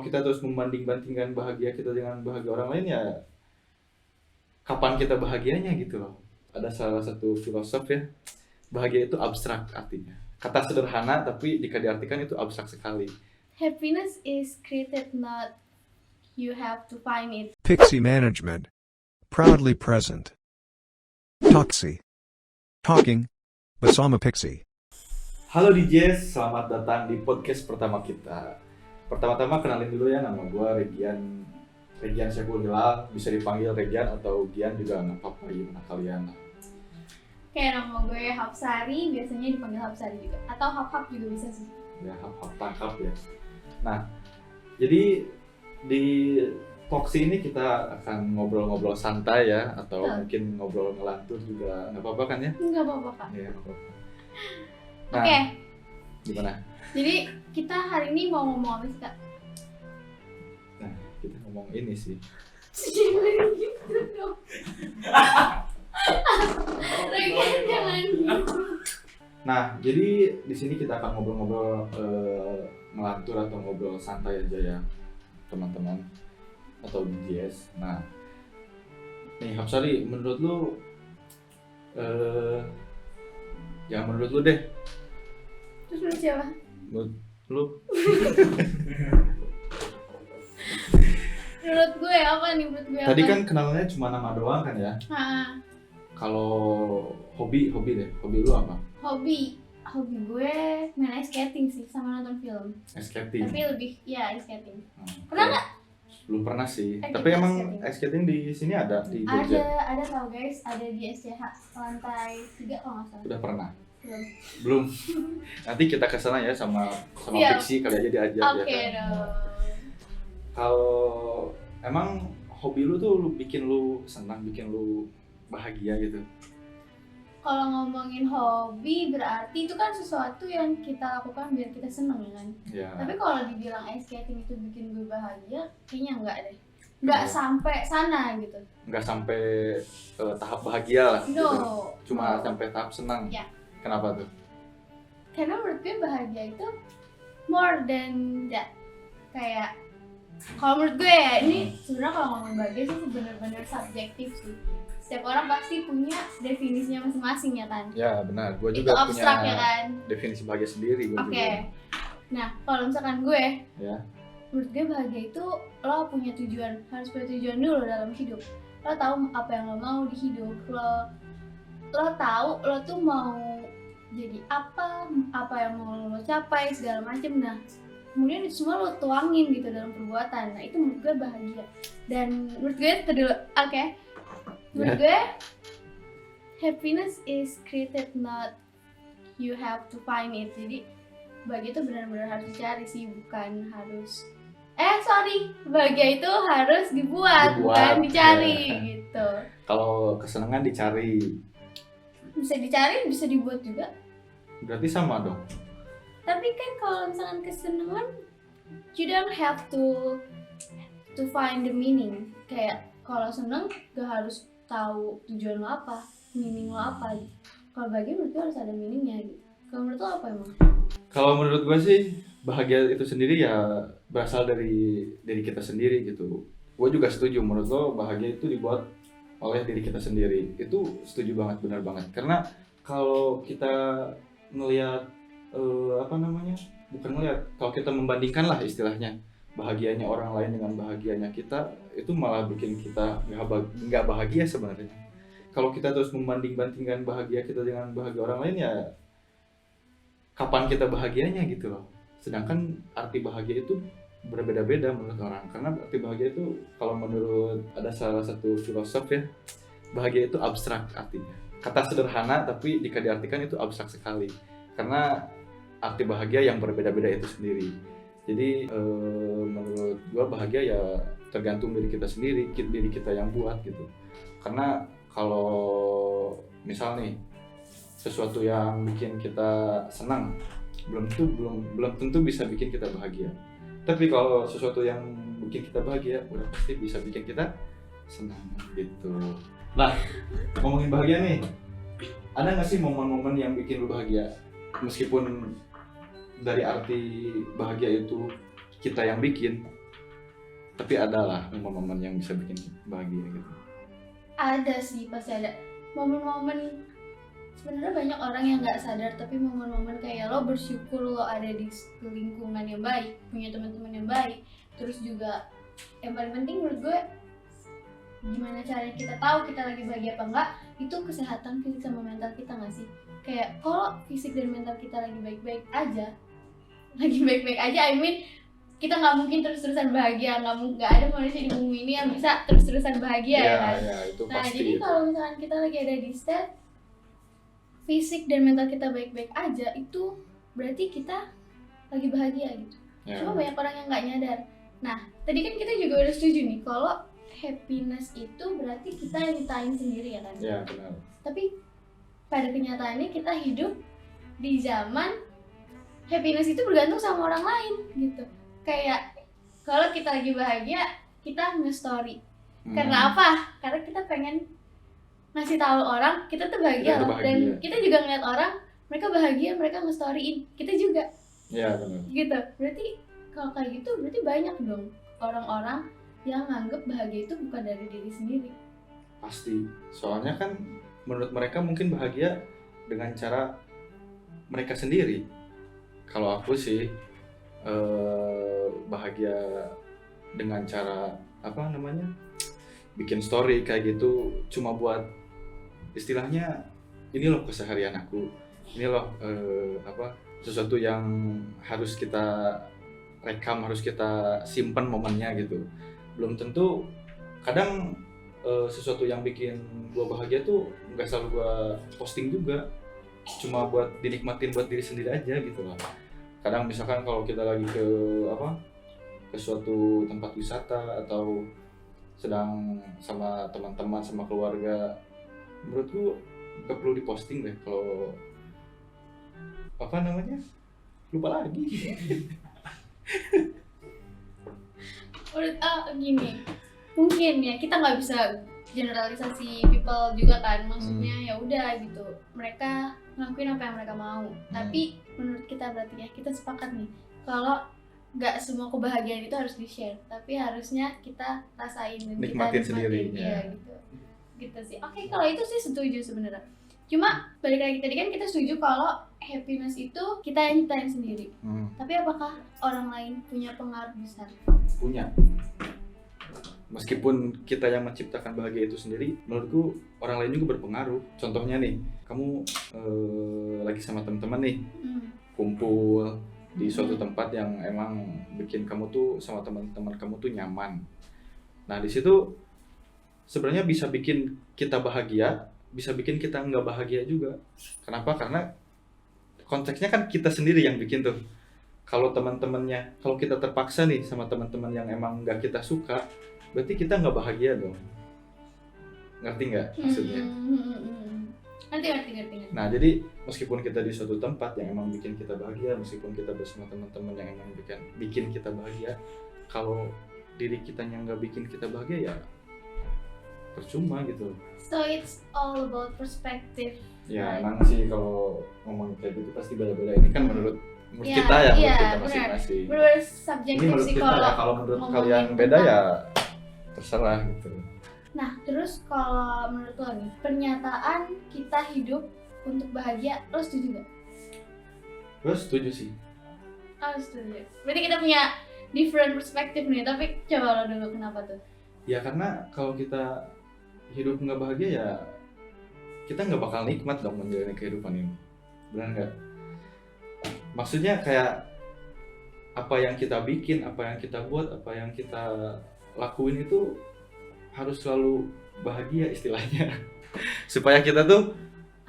kita terus membanding-bandingkan bahagia kita dengan bahagia orang lain ya kapan kita bahagianya gitu loh. Ada salah satu filosof ya, bahagia itu abstrak artinya. Kata sederhana tapi jika diartikan itu abstrak sekali. Happiness is created, not you have to find it. Pixie Management. Proudly present. Toxie. Talking. Bersama Pixie. Halo DJs, selamat datang di podcast pertama kita. Pertama-tama kenalin dulu ya, nama gue Regian Syekul Hilal, bisa dipanggil Regian atau Gian juga nggak apa-apa, gimana kalian. Kayak nama gue Hapsari, biasanya dipanggil Hapsari juga, atau Hap-Hap juga bisa sih. Ya, hap-hap tangkap ya. Nah, jadi di Toxie ini kita akan ngobrol-ngobrol santai ya, atau mungkin ngobrol ngelantur juga, nggak apa-apa kan ya? Nggak apa-apa Kak. Iya, nggak apa-apa. Nah, Oke. Gimana? Jadi kita hari ini mau ngomong apa sih Kak? Nah, kita ngomong ini sih. Jangan gitu dong. Regian jangan gitu. Nah, jadi di sini kita akan ngobrol-ngobrol ngelantur atau ngobrol santai aja ya, teman-teman atau DJs. Nah, nih Hapsari, menurut lu, ya menurut lu deh. Terus menurut siapa? Menurut lu? Menurut gue apa nih? Menurut gue Tadi apa? kan kenalannya cuma nama doang kan ya? Kalau hobi deh, hobi lu apa? Hobi gue main ice skating sih, sama nonton film. Ice skating. Tapi lebih ya ice skating. Pernah nggak? Belum pernah sih. Kita Tapi emang ice skating. ice skating di sini ada di Jogja. Ada tau guys, ada di SCH lantai 3 kalau nggak salah. Udah pernah? Belum. Nanti kita kesana ya sama Siap. Pixie kali aja diajak Oke ya kan. dong. Kalau emang hobi lu tuh bikin lu senang, bikin lu bahagia gitu. Kalau ngomongin hobi berarti itu kan sesuatu yang kita lakukan biar kita seneng kan. Ya. Tapi kalau dibilang ice skating itu bikin gue bahagia, kayaknya enggak deh. Enggak sampai sana gitu. Nggak sampai tahap bahagia lah No. gitu. Cuma No. sampai tahap senang. Ya. Kenapa tuh? Karena menurut gue bahagia itu more than that. Kayak kalau menurut gue ya, ini sebenarnya kalau ngomong bahagia sih benar-benar subjektif sih. Setiap orang pasti punya definisinya masing-masing ya kan. Ya benar, gue Itu juga abstrak punya ya kan. definisi bahagia sendiri gue Oke. juga. Nah, kalau misalkan gue, Ya. menurut gue bahagia itu lo punya tujuan, harus punya tujuan dulu dalam hidup. Lo tahu apa yang lo mau di hidup. Lo tahu lo tuh mau jadi apa yang mau lo capai segala macem. Nah, kemudian itu semua lo tuangin gitu dalam perbuatan. Nah, itu menurut gue bahagia. Dan menurut gue itu dulu, oke. Menurut gue happiness is created, not you have to find it. Jadi bahagia itu benar-benar harus dicari sih, bukan harus bahagia itu harus dibuat bukan dicari ya. gitu. Kalau kesenangan dicari, Bisa dicari, bisa dibuat juga. berarti sama dong. Tapi kan kalau misalkan kesenangan, you don't have to find the meaning. Kayak kalau seneng gak harus tahu tujuan lo apa, meaning lo apa gitu. Kalau bahagia menurut gue harus ada meaningnya gitu. Kalau menurut lo apa emang? Kalau menurut gue sih bahagia itu sendiri ya berasal dari diri kita sendiri gitu. Gue juga setuju, menurut lo bahagia itu dibuat oleh diri kita sendiri. Itu setuju banget, benar banget. Karena kalau kita ngelihat kalau kita membandingkan lah istilahnya bahagianya orang lain dengan bahagianya kita, itu malah bikin kita nggak bahagia sebenarnya. Kalau kita terus membanding-bandingkan bahagia kita dengan bahagia orang lain ya kapan kita bahagianya gitu loh. Sedangkan arti bahagia itu berbeda-beda menurut orang. Karena arti bahagia itu kalau menurut ada salah satu filosof ya, bahagia itu abstrak artinya. Kata sederhana tapi jika diartikan itu abstrak sekali. Karena arti bahagia yang berbeda-beda itu sendiri. Jadi menurut gua bahagia ya tergantung dari kita sendiri, diri kita yang buat gitu. Karena kalau misal nih sesuatu yang bikin kita senang belum tentu bisa bikin kita bahagia. Tapi kalau sesuatu yang bikin kita bahagia udah pasti bisa bikin kita senang gitu. Nah, ngomongin bahagia nih, ada nggak sih momen-momen yang bikin lu bahagia? Meskipun dari arti bahagia itu kita yang bikin, Tapi ada lah momen-momen yang bisa bikin bahagia gitu. Ada sih, pasti ada momen-momen. Sebenarnya banyak orang yang nggak sadar, tapi momen-momen kayak lo bersyukur lo ada di lingkungan yang baik, punya teman-teman yang baik. Terus juga yang paling penting menurut gue, gimana caranya kita tahu kita lagi bahagia apa enggak, itu kesehatan fisik sama mental kita nggak sih? Kayak kalau fisik dan mental kita lagi baik-baik aja, I mean kita nggak mungkin terus-terusan bahagia, nggak ada manusia di bumi ini yang bisa terus-terusan bahagia ya kan? Ya, itu Nah pasti. jadi kalau misalkan kita lagi ada di state fisik dan mental kita baik-baik aja, itu berarti kita lagi bahagia gitu. Ya. Cuma banyak orang yang nggak nyadar. Nah tadi kan kita juga udah setuju nih kalau happiness itu berarti kita yang nyiptain sendiri ya kan? Ya, benar. Tapi pada kenyataannya kita hidup di zaman happiness itu bergantung sama orang lain gitu. Kayak kalau kita lagi bahagia, kita nge-story. Karena apa? Karena kita pengen ngasih tahu orang kita tuh bahagia Kita tuh loh. bahagia. Dan kita juga ngeliat orang mereka bahagia, mereka nge-storyin. Kita juga Ya, benar. gitu. Berarti kalau kayak gitu berarti banyak dong orang-orang yang nganggep bahagia itu bukan dari diri sendiri. Pasti. Soalnya kan menurut mereka mungkin bahagia dengan cara mereka sendiri. Kalau aku sih bahagia dengan cara apa namanya, bikin story kayak gitu, cuma buat istilahnya ini loh keseharian aku, ini loh sesuatu yang harus kita rekam, harus kita simpan momennya gitu. Belum tentu, kadang sesuatu yang bikin gua bahagia tuh nggak selalu gua posting juga, cuma buat dinikmatin buat diri sendiri aja gitu lah. Kadang misalkan kalau kita lagi ke suatu tempat wisata atau sedang sama teman-teman, sama keluarga, menurutku gak perlu diposting deh. Kalau apa namanya, lupa lagi. Gini, mungkin ya kita nggak bisa generalisasi people juga kan, maksudnya ya udah gitu, mereka ngelakuin apa yang mereka mau. Tapi menurut kita berarti ya kita sepakat nih kalau nggak semua kebahagiaan itu harus di-share, tapi harusnya kita rasain dan Nikmatin kita sendiri, ya ya. gitu sih. Oke, kalau itu sih setuju sebenarnya. Cuma balik lagi tadi kan kita setuju kalau happiness itu kita yang nyiptain sendiri. Tapi apakah orang lain punya pengaruh besar? Punya. Meskipun kita yang menciptakan bahagia itu sendiri, menurutku orang lain juga berpengaruh. Contohnya nih, kamu lagi sama teman-teman nih, kumpul di suatu tempat yang emang bikin kamu tuh sama teman-teman kamu tuh nyaman. Nah di situ sebenarnya bisa bikin kita bahagia, bisa bikin kita nggak bahagia juga. Kenapa? Karena konteksnya kan kita sendiri yang bikin tuh. Kalau teman-temannya, kalau kita terpaksa nih sama teman-teman yang emang nggak kita suka, berarti kita nggak bahagia dong. Ngerti nggak maksudnya? Ngerti. Nah jadi meskipun kita di suatu tempat yang emang bikin kita bahagia, meskipun kita bersama teman-teman yang emang bikin kita bahagia, kalau diri kita yang nggak bikin kita bahagia ya percuma gitu. So it's all about perspective. Ya right? emang sih kalau ngomong kayak gitu pasti beda-beda. Ini kan menurut Ya, kita ya, menurut iya, kita benar. masing-masing. Benar Ini subjektif menurut sih kita kalau ya, kalau menurut ngomongin kalian beda tentang- ya terserah gitu. Nah, terus kalau menurut lo nih, pernyataan kita hidup untuk bahagia, lo setuju gak? Gue setuju sih. Oh, setuju. Berarti kita punya different perspective nih, tapi coba lo dulu kenapa tuh? Ya karena kalau kita hidup nggak bahagia ya kita nggak bakal nikmat dong menjalani kehidupan ini. Benar nggak? Maksudnya kayak apa yang kita bikin, apa yang kita buat, apa yang kita lakuin itu harus selalu bahagia istilahnya. Supaya kita tuh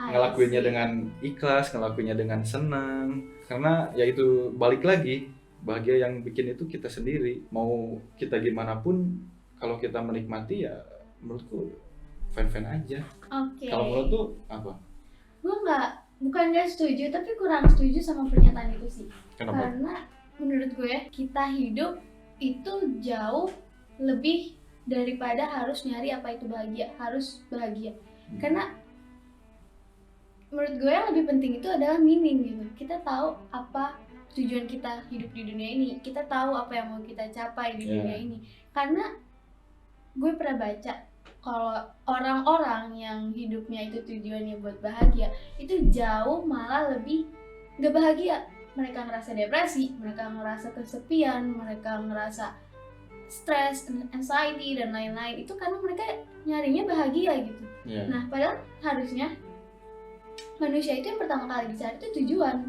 ngelakuinnya dengan ikhlas, ngelakuinnya dengan senang. Karena ya itu balik lagi, bahagia yang bikin itu kita sendiri. Mau kita gimana pun, kalau kita menikmati ya menurutku fan-fan aja. Oke. Kalau menurut tuh apa? Gue bukan nggak setuju, tapi kurang setuju sama pernyataan itu sih. Kenapa? Karena menurut gue kita hidup itu jauh lebih daripada harus nyari apa itu bahagia, harus bahagia. Karena menurut gue yang lebih penting itu adalah meaning gitu. Kita tahu apa tujuan kita hidup di dunia ini, kita tahu apa yang mau kita capai di dunia ini. Karena gue pernah baca kalau orang-orang yang hidupnya itu tujuannya buat bahagia, itu jauh malah lebih gak bahagia. Mereka ngerasa depresi, mereka ngerasa kesepian, mereka ngerasa stres, anxiety dan lain-lain. Itu karena mereka nyarinya bahagia gitu. Nah, padahal harusnya manusia itu yang pertama kali dicari itu tujuan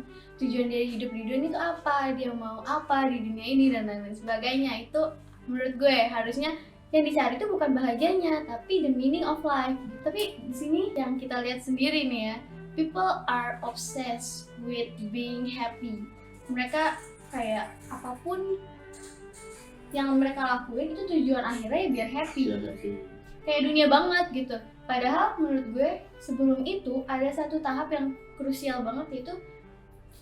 dia hidup di dunia itu apa, dia mau apa di dunia ini dan lain-lain sebagainya. Itu menurut gue harusnya yang dicari itu bukan bahagianya, tapi the meaning of life. Tapi di sini yang kita lihat sendiri nih ya, people are obsessed with being happy. Mereka kayak apapun yang mereka lakuin itu tujuan akhirnya ya biar happy. Kayak dunia banget gitu. Padahal menurut gue sebelum itu ada satu tahap yang krusial banget, yaitu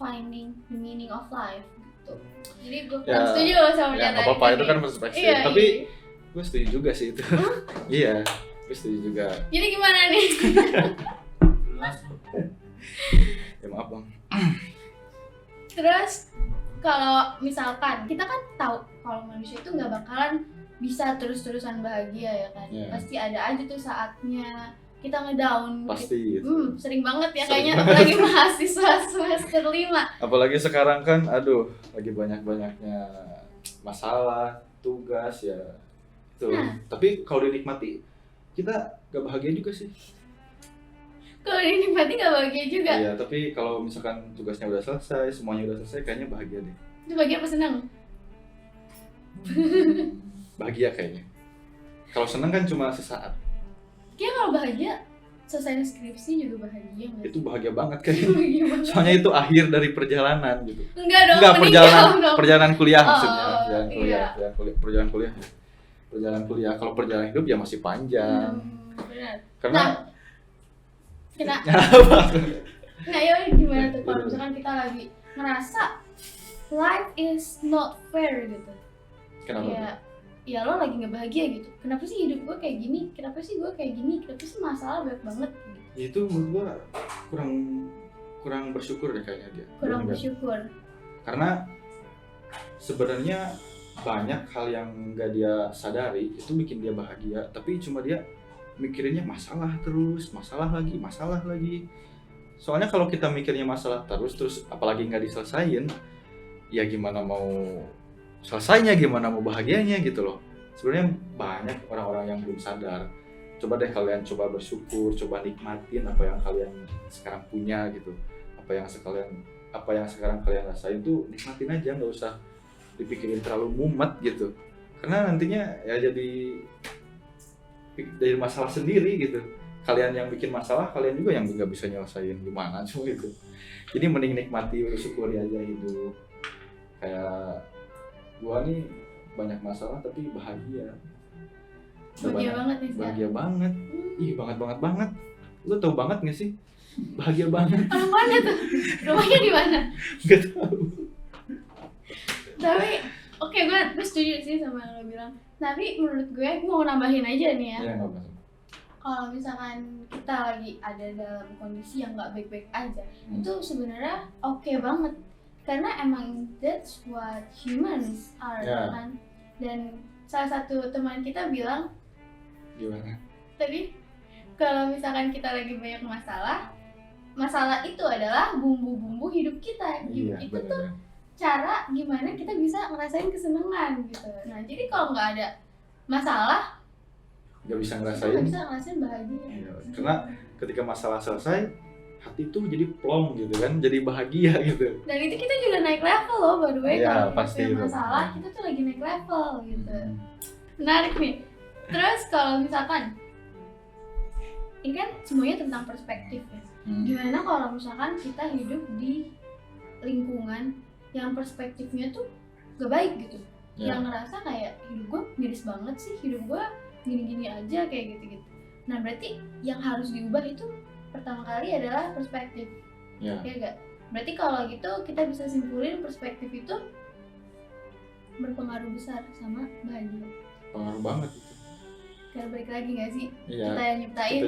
finding the meaning of life gitu. Jadi gue setuju sama ya, nggak apa-apa, itu kan perspektif. Tapi gue setuju juga sih itu. Iya, gue setuju juga. Jadi gimana nih? Ya maaf bang. Terus kalau misalkan kita kan tahu kalau manusia itu nggak bakalan bisa terus-terusan bahagia ya kan. Pasti ada aja tuh saatnya kita ngedown. Pasti. Sering banget ya kayaknya, apalagi mahasiswa semester 5. Apalagi sekarang kan, aduh, lagi banyak-banyaknya masalah, tugas ya. Itu. Tapi kalau dinikmati, kita gak bahagia juga sih. Kalau dinikmati gak bahagia juga. Iya, tapi kalau misalkan tugasnya udah selesai, semuanya udah selesai, kayaknya bahagia deh. Itu bahagia apa senang? Bahagia kayaknya. Kalau senang kan cuma sesaat. Kayaknya kalau bahagia, selesai skripsi juga bahagia gak? Itu bahagia banget kayaknya. Soalnya itu akhir dari perjalanan gitu. Enggak dong, perjalanan kuliah maksudnya. Perjalanan kuliah. Kalau perjalanan hidup ya masih panjang. Benar. Karena Nah ya gimana tuh kalau misalkan kita lagi ngerasa life is not fair gitu. Kenapa? Ya lo lagi nggak bahagia gitu. Kenapa sih hidup gue kayak gini? Kenapa sih gue kayak gini? Kenapa sih masalah banyak banget? Gitu. Itu menurut gue kurang bersyukur deh kayaknya dia. Kurang bersyukur. Karena sebenarnya banyak hal yang nggak dia sadari itu bikin dia bahagia, tapi cuma dia mikirinnya masalah terus, masalah lagi. Soalnya kalau kita mikirnya masalah terus apalagi nggak diselesain, ya gimana mau selesainya, gimana mau bahagianya gitu loh. Sebenarnya banyak orang-orang yang belum sadar. Coba deh kalian coba bersyukur, coba nikmatin apa yang kalian sekarang punya gitu. Apa yang sekarang kalian rasain tuh nikmatin aja, nggak usah dipikirin terlalu mumet gitu. Karena nantinya ya jadi dari masalah sendiri gitu. Kalian yang bikin masalah, kalian juga yang nggak bisa nyelesain, gimana cuma gitu. Jadi mending nikmati, bersyukuri aja hidup. Kayak gua nih banyak masalah tapi bahagia. Bahagia banget. Ih, banget. Lu tau banget nggak sih? Bahagia banget. Orang mana tuh? Rumahnya di mana? Gak tahu. Tapi oke, gue setuju sih sama yang lo bilang. Tapi menurut gue mau nambahin aja nih ya. Iya, nggak apa-apa. Kalau misalkan kita lagi ada dalam kondisi yang nggak baik-baik aja, itu sebenarnya oke banget. Karena emang that's what humans are, kan. Dan salah satu teman kita bilang, gimana? Tadi kalau misalkan kita lagi banyak masalah itu adalah bumbu-bumbu hidup kita. Iya, itu bener. Tuh cara gimana kita bisa ngerasain kesenangan gitu. Nah, jadi kalau nggak ada masalah, nggak bisa ngerasain bahagia. Iya, karena ketika masalah selesai, hati tuh jadi plong gitu kan, jadi bahagia gitu. Dan itu kita juga naik level loh, by the way. Iya, kalau pasti kita masalah, kita tuh lagi naik level gitu. Menarik nih. Terus kalau misalkan ini kan semuanya tentang perspektif ya. Gimana kalau misalkan kita hidup di lingkungan yang perspektifnya tuh gak baik gitu, yang ngerasa kayak hidup gue miris banget sih, hidup gue gini-gini aja kayak gitu-gitu. Nah berarti yang harus diubah itu pertama kali adalah perspektif, ya gak? Berarti kalau gitu kita bisa simpulin perspektif itu berpengaruh besar sama bahagia. Pengaruh banget itu. Kayak balik lagi gak sih? Iya, kita yang nyiptain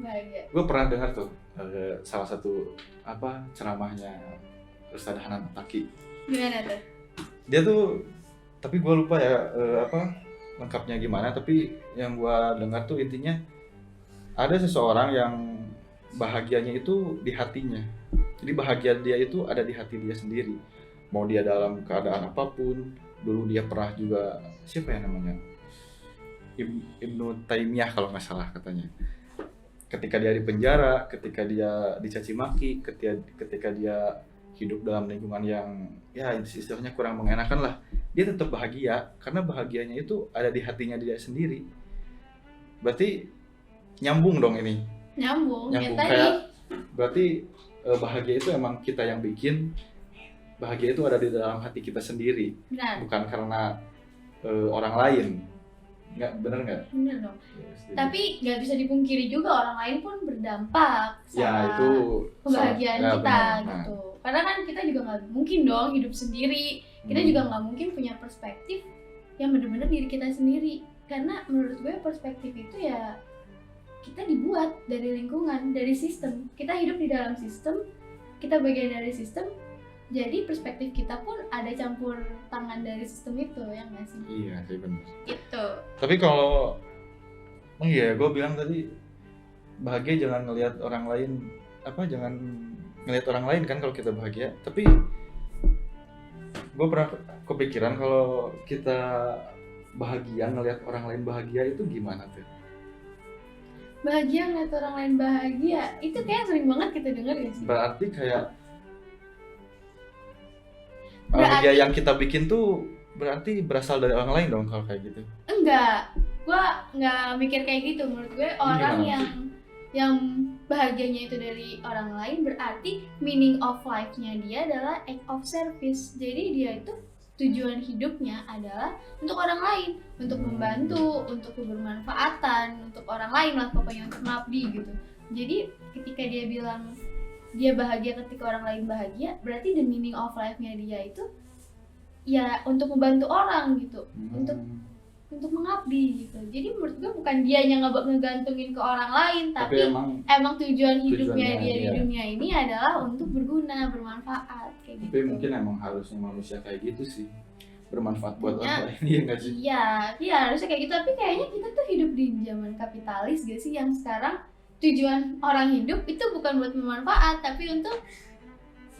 bahagia. Gue pernah dengar tuh salah satu ceramahnya Ustadz Hanan Taki. Gimana tuh? Dia tuh, tapi gue lupa ya lengkapnya gimana, tapi yang gue dengar tuh intinya ada seseorang yang bahagianya itu di hatinya. Jadi bahagia dia itu ada di hati dia sendiri. Mau dia dalam keadaan apapun. Dulu dia pernah juga, siapa ya namanya, Ibnu Taimiyah kalau nggak salah katanya. Ketika dia di penjara, ketika dia dicaci maki, ketika dia hidup dalam lingkungan yang ya istilahnya kurang mengenakan lah, dia tetap bahagia karena bahagianya itu ada di hatinya dia sendiri. Berarti nyambung dong ini. Nyambung ya Nyambung tadi. kayak berarti bahagia itu emang kita yang bikin. Bahagia itu ada di dalam hati kita sendiri, Benar. bukan karena orang lain. Bener nggak? Bener dong. Yes, Tapi nggak bisa dipungkiri juga orang lain pun berdampak sama ya itu kebahagiaan ya, kita benar. gitu. Karena kan kita juga nggak mungkin dong hidup sendiri. Kita juga nggak mungkin punya perspektif yang benar-benar diri kita sendiri. Karena menurut gue perspektif itu ya kita dibuat dari lingkungan, dari sistem. Kita hidup di dalam sistem, kita bagian dari sistem. Jadi perspektif kita pun ada campur tangan dari sistem itu, ya nggak sih? Iya sih benar. Gitu. Tapi kalau iya gue bilang tadi bahagia jangan ngelihat orang lain, jangan ngelihat orang lain kan kalau kita bahagia. Tapi gue pernah kepikiran kalau kita bahagia ngelihat orang lain bahagia itu gimana tuh? Bahagia ngeliat orang lain bahagia, itu kayak sering banget kita dengar ya sih? Berarti kayak bahagia yang kita bikin tuh berarti berasal dari orang lain dong kalau kayak gitu. Enggak, gua nggak mikir kayak gitu. Menurut gue orang gimana yang bahagianya itu dari orang lain berarti meaning of life-nya dia adalah act of service. Jadi dia itu tujuan hidupnya adalah untuk orang lain, untuk membantu, untuk kebermanfaatan, untuk orang lain lah pokoknya, untuk mengabdi gitu. Jadi ketika dia bilang dia bahagia ketika orang lain bahagia, berarti the meaning of life-nya dia itu ya untuk membantu orang gitu, untuk mengabdi gitu. Jadi menurut gue bukan dianya ngegantungin ke orang lain, tapi emang tujuan hidupnya dia di dunia ini adalah untuk berguna, bermanfaat kayak gitu. Tapi mungkin emang harusnya manusia kayak gitu sih, bermanfaat buat orang lain, iya nggak sih? Iya harusnya kayak gitu. Tapi kayaknya kita tuh hidup di zaman kapitalis gak sih, yang sekarang tujuan orang hidup itu bukan buat bermanfaat tapi untuk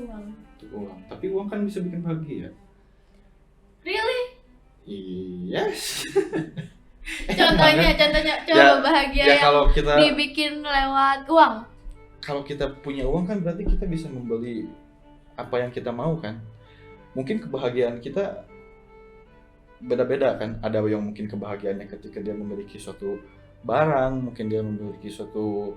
uang. Untuk uang. Tapi uang kan bisa bikin bahagia. Really? Yes. Contohnya coba bahagia yang kalau kita dibikin lewat uang. Kalau kita punya uang kan berarti kita bisa membeli apa yang kita mau kan. Mungkin kebahagiaan kita beda-beda kan. Ada yang mungkin kebahagiaannya ketika dia memiliki suatu barang, mungkin dia memiliki suatu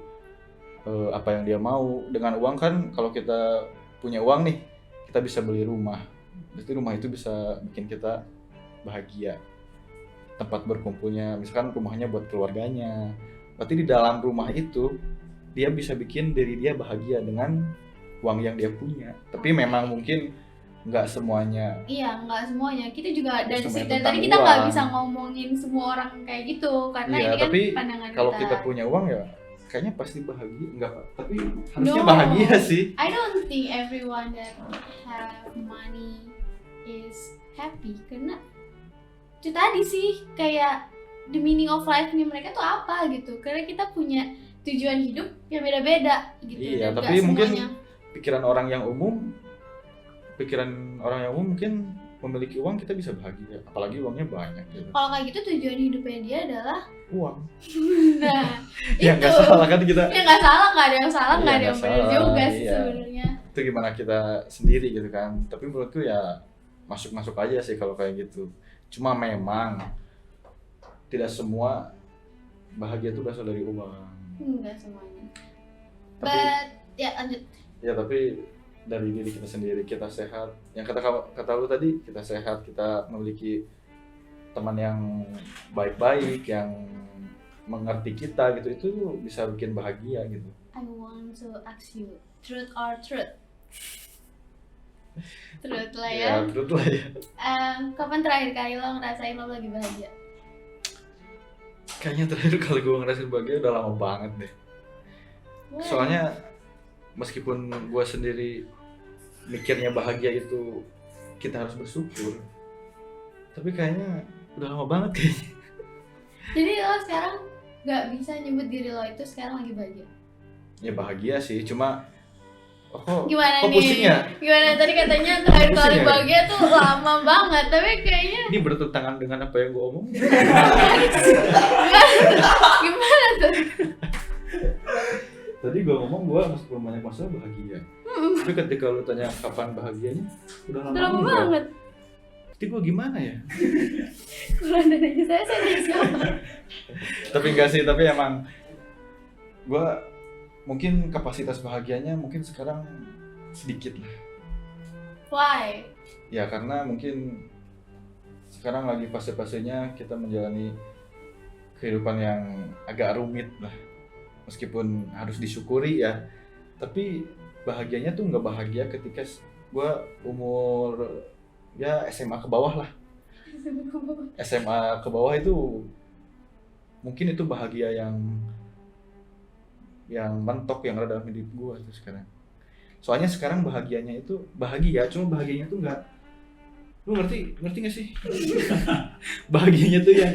apa yang dia mau. Dengan uang kan, kalau kita punya uang nih, kita bisa beli rumah. Berarti rumah itu bisa bikin kita bahagia. Tempat berkumpulnya, misalkan rumahnya buat keluarganya. Berarti di dalam rumah itu dia bisa bikin diri dia bahagia dengan uang yang dia punya. Tapi memang mungkin nggak semuanya. Iya, nggak semuanya. Kita juga dari tentang tadi kita nggak uang. bisa ngomongin semua orang kayak gitu karena Iya, ini kan tapi pandangan kalau kita punya uang ya kayaknya pasti bahagia. Enggak, tapi harusnya bahagia sih. I don't think everyone that have money is happy, karena itu tadi sih kayak the meaning of life-nya mereka tuh apa gitu. Karena kita punya tujuan hidup yang beda-beda gitu. Iya, dan tapi mungkin semuanya. pikiran orang yang umum mungkin memiliki uang kita bisa bahagia, apalagi uangnya banyak gitu. Kalau kayak gitu tujuan hidupnya dia adalah Uang. nah Ya itu nggak salah kan kita. ya nggak salah, nggak ada yang salah, Iya, nggak ada nggak yang benar salah, juga sih iya. sebenarnya. Itu gimana kita sendiri gitu kan. Tapi menurutku ya masuk aja sih kalau kayak gitu. Cuma memang tidak semua bahagia itu berasal dari uang. Enggak semuanya. Tapi But ya lanjut. ya tapi dari diri kita sendiri, kita sehat. Yang kata lu tadi, kita sehat, kita memiliki teman yang baik-baik, yang mengerti kita gitu, itu bisa bikin bahagia gitu. I want to ask you, truth or truth? Truth lah ya. Ya, truth lah ya. Kapan terakhir kali lo ngerasain lo lagi bahagia? Kayaknya terakhir kali gue ngerasain bahagia udah lama banget deh. Wah. Soalnya meskipun gue sendiri mikirnya bahagia itu kita harus bersyukur. Tapi kayaknya udah lama banget kayaknya. Jadi lo sekarang nggak bisa nyebut diri lo itu sekarang lagi bahagia. Ya bahagia sih, cuma Gimana kok nih? pusing ya? Gimana tadi katanya terakhir kali Pusing ya? bahagia tuh lama banget, tapi kayaknya Ini bertentangan dengan apa yang gue omong. gimana tuh? Tadi gue ngomong gue belum banyak masalah bahagia. Tapi ketika lu tanya kapan bahagianya, udah lama Udah lama juga. banget. Jadi gue gimana ya? Kalau ada nanya saya nanya siapa? Tapi enggak sih, tapi emang gue mungkin kapasitas bahagianya mungkin sekarang sedikit lah. Why? Ya karena mungkin sekarang lagi fase-fasenya kita menjalani kehidupan yang agak rumit lah. Meskipun harus disyukuri ya, tapi bahagianya tuh nggak bahagia ketika gue umur ya SMA ke bawah lah. SMA ke bawah itu mungkin itu bahagia yang mentok yang ada dalam hidup gue tuh sekarang. Soalnya sekarang bahagianya itu bahagia, cuma bahagianya tuh nggak, lu ngerti nggak sih? Bahagianya tuh yang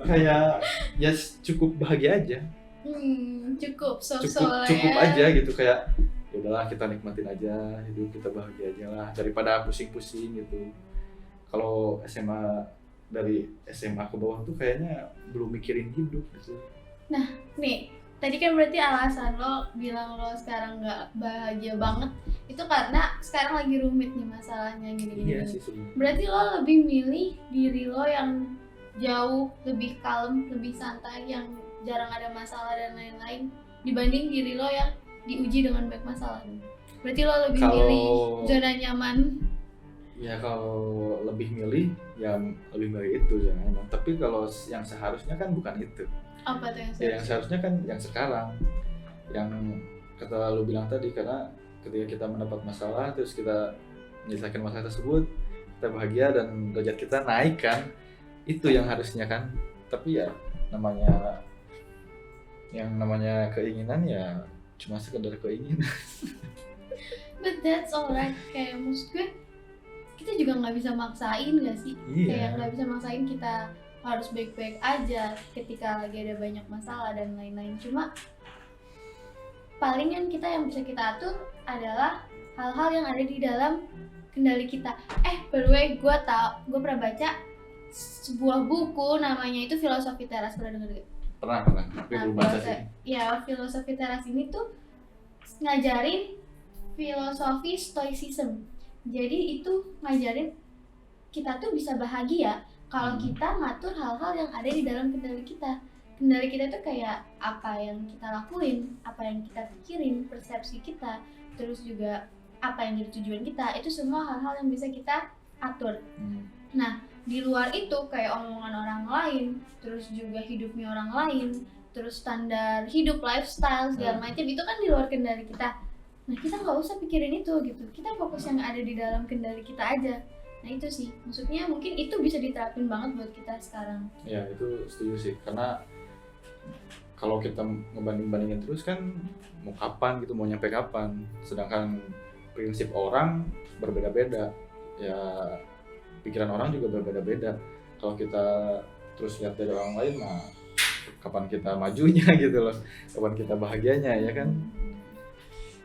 kayak ya cukup bahagia aja. Cukup Cukup aja gitu, kayak ya udahlah kita nikmatin aja hidup kita, bahagia aja lah daripada pusing-pusing gitu. Kalau dari SMA ke bawah tuh kayaknya belum mikirin hidup gitu. Nah, nih, tadi kan berarti alasan lo bilang lo sekarang nggak bahagia banget itu karena sekarang lagi rumit nih masalahnya gini-gini. Iya sih sebenarnya. Berarti lo lebih milih diri lo yang jauh lebih kalem, lebih santai, yang jarang ada masalah dan lain-lain dibanding diri lo yang diuji dengan banyak masalah. Berarti lo lebih milih zona nyaman. Ya kalau lebih milih ya lebih milih itu zona nyaman. Tapi kalau yang seharusnya kan bukan itu. Apa tuh yang Ya yang seharusnya kan yang sekarang, yang kata lu bilang tadi, karena ketika kita mendapat masalah terus kita menyelesaikan masalah tersebut, kita bahagia dan derajat kita naik kan, itu yang harusnya kan. Tapi ya namanya keinginan ya cuma sekedar keinginan. But that's alright, kayak maksud gue kita juga nggak bisa maksain nggak sih? Kayak nggak bisa maksain kita harus baik-baik aja ketika lagi ada banyak masalah dan lain-lain. Cuma palingan kita yang bisa kita atur adalah hal-hal yang ada di dalam kendali kita. By the way, gue pernah baca sebuah buku namanya itu Filosofi Teras. Pernah denger gak? Pernah, tapi belum baca sih. Ya, Filosofi Teras ini tuh ngajarin filosofi stoicism. Jadi itu ngajarin kita tuh bisa bahagia kalau kita ngatur hal-hal yang ada di dalam kendali kita. Kendali kita tuh kayak apa yang kita lakuin, apa yang kita pikirin, persepsi kita, terus juga apa yang jadi tujuan kita. Itu semua hal-hal yang bisa kita atur. Nah, di luar itu kayak omongan orang lain, terus juga hidupnya orang lain, terus standar hidup, lifestyle, segala macam, itu kan di luar kendali kita. Nah, kita nggak usah pikirin itu gitu. Kita fokus yang ada di dalam kendali kita aja. Nah itu sih, maksudnya mungkin itu bisa diterapin banget buat kita sekarang. Ya itu setuju sih, karena kalau kita ngebanding-bandingin terus kan mau kapan gitu, mau nyampe kapan. Sedangkan prinsip orang berbeda-beda, ya pikiran orang juga berbeda-beda. Kalau kita terus lihat dari orang lain, nah kapan kita majunya gitu loh, kapan kita bahagianya ya kan.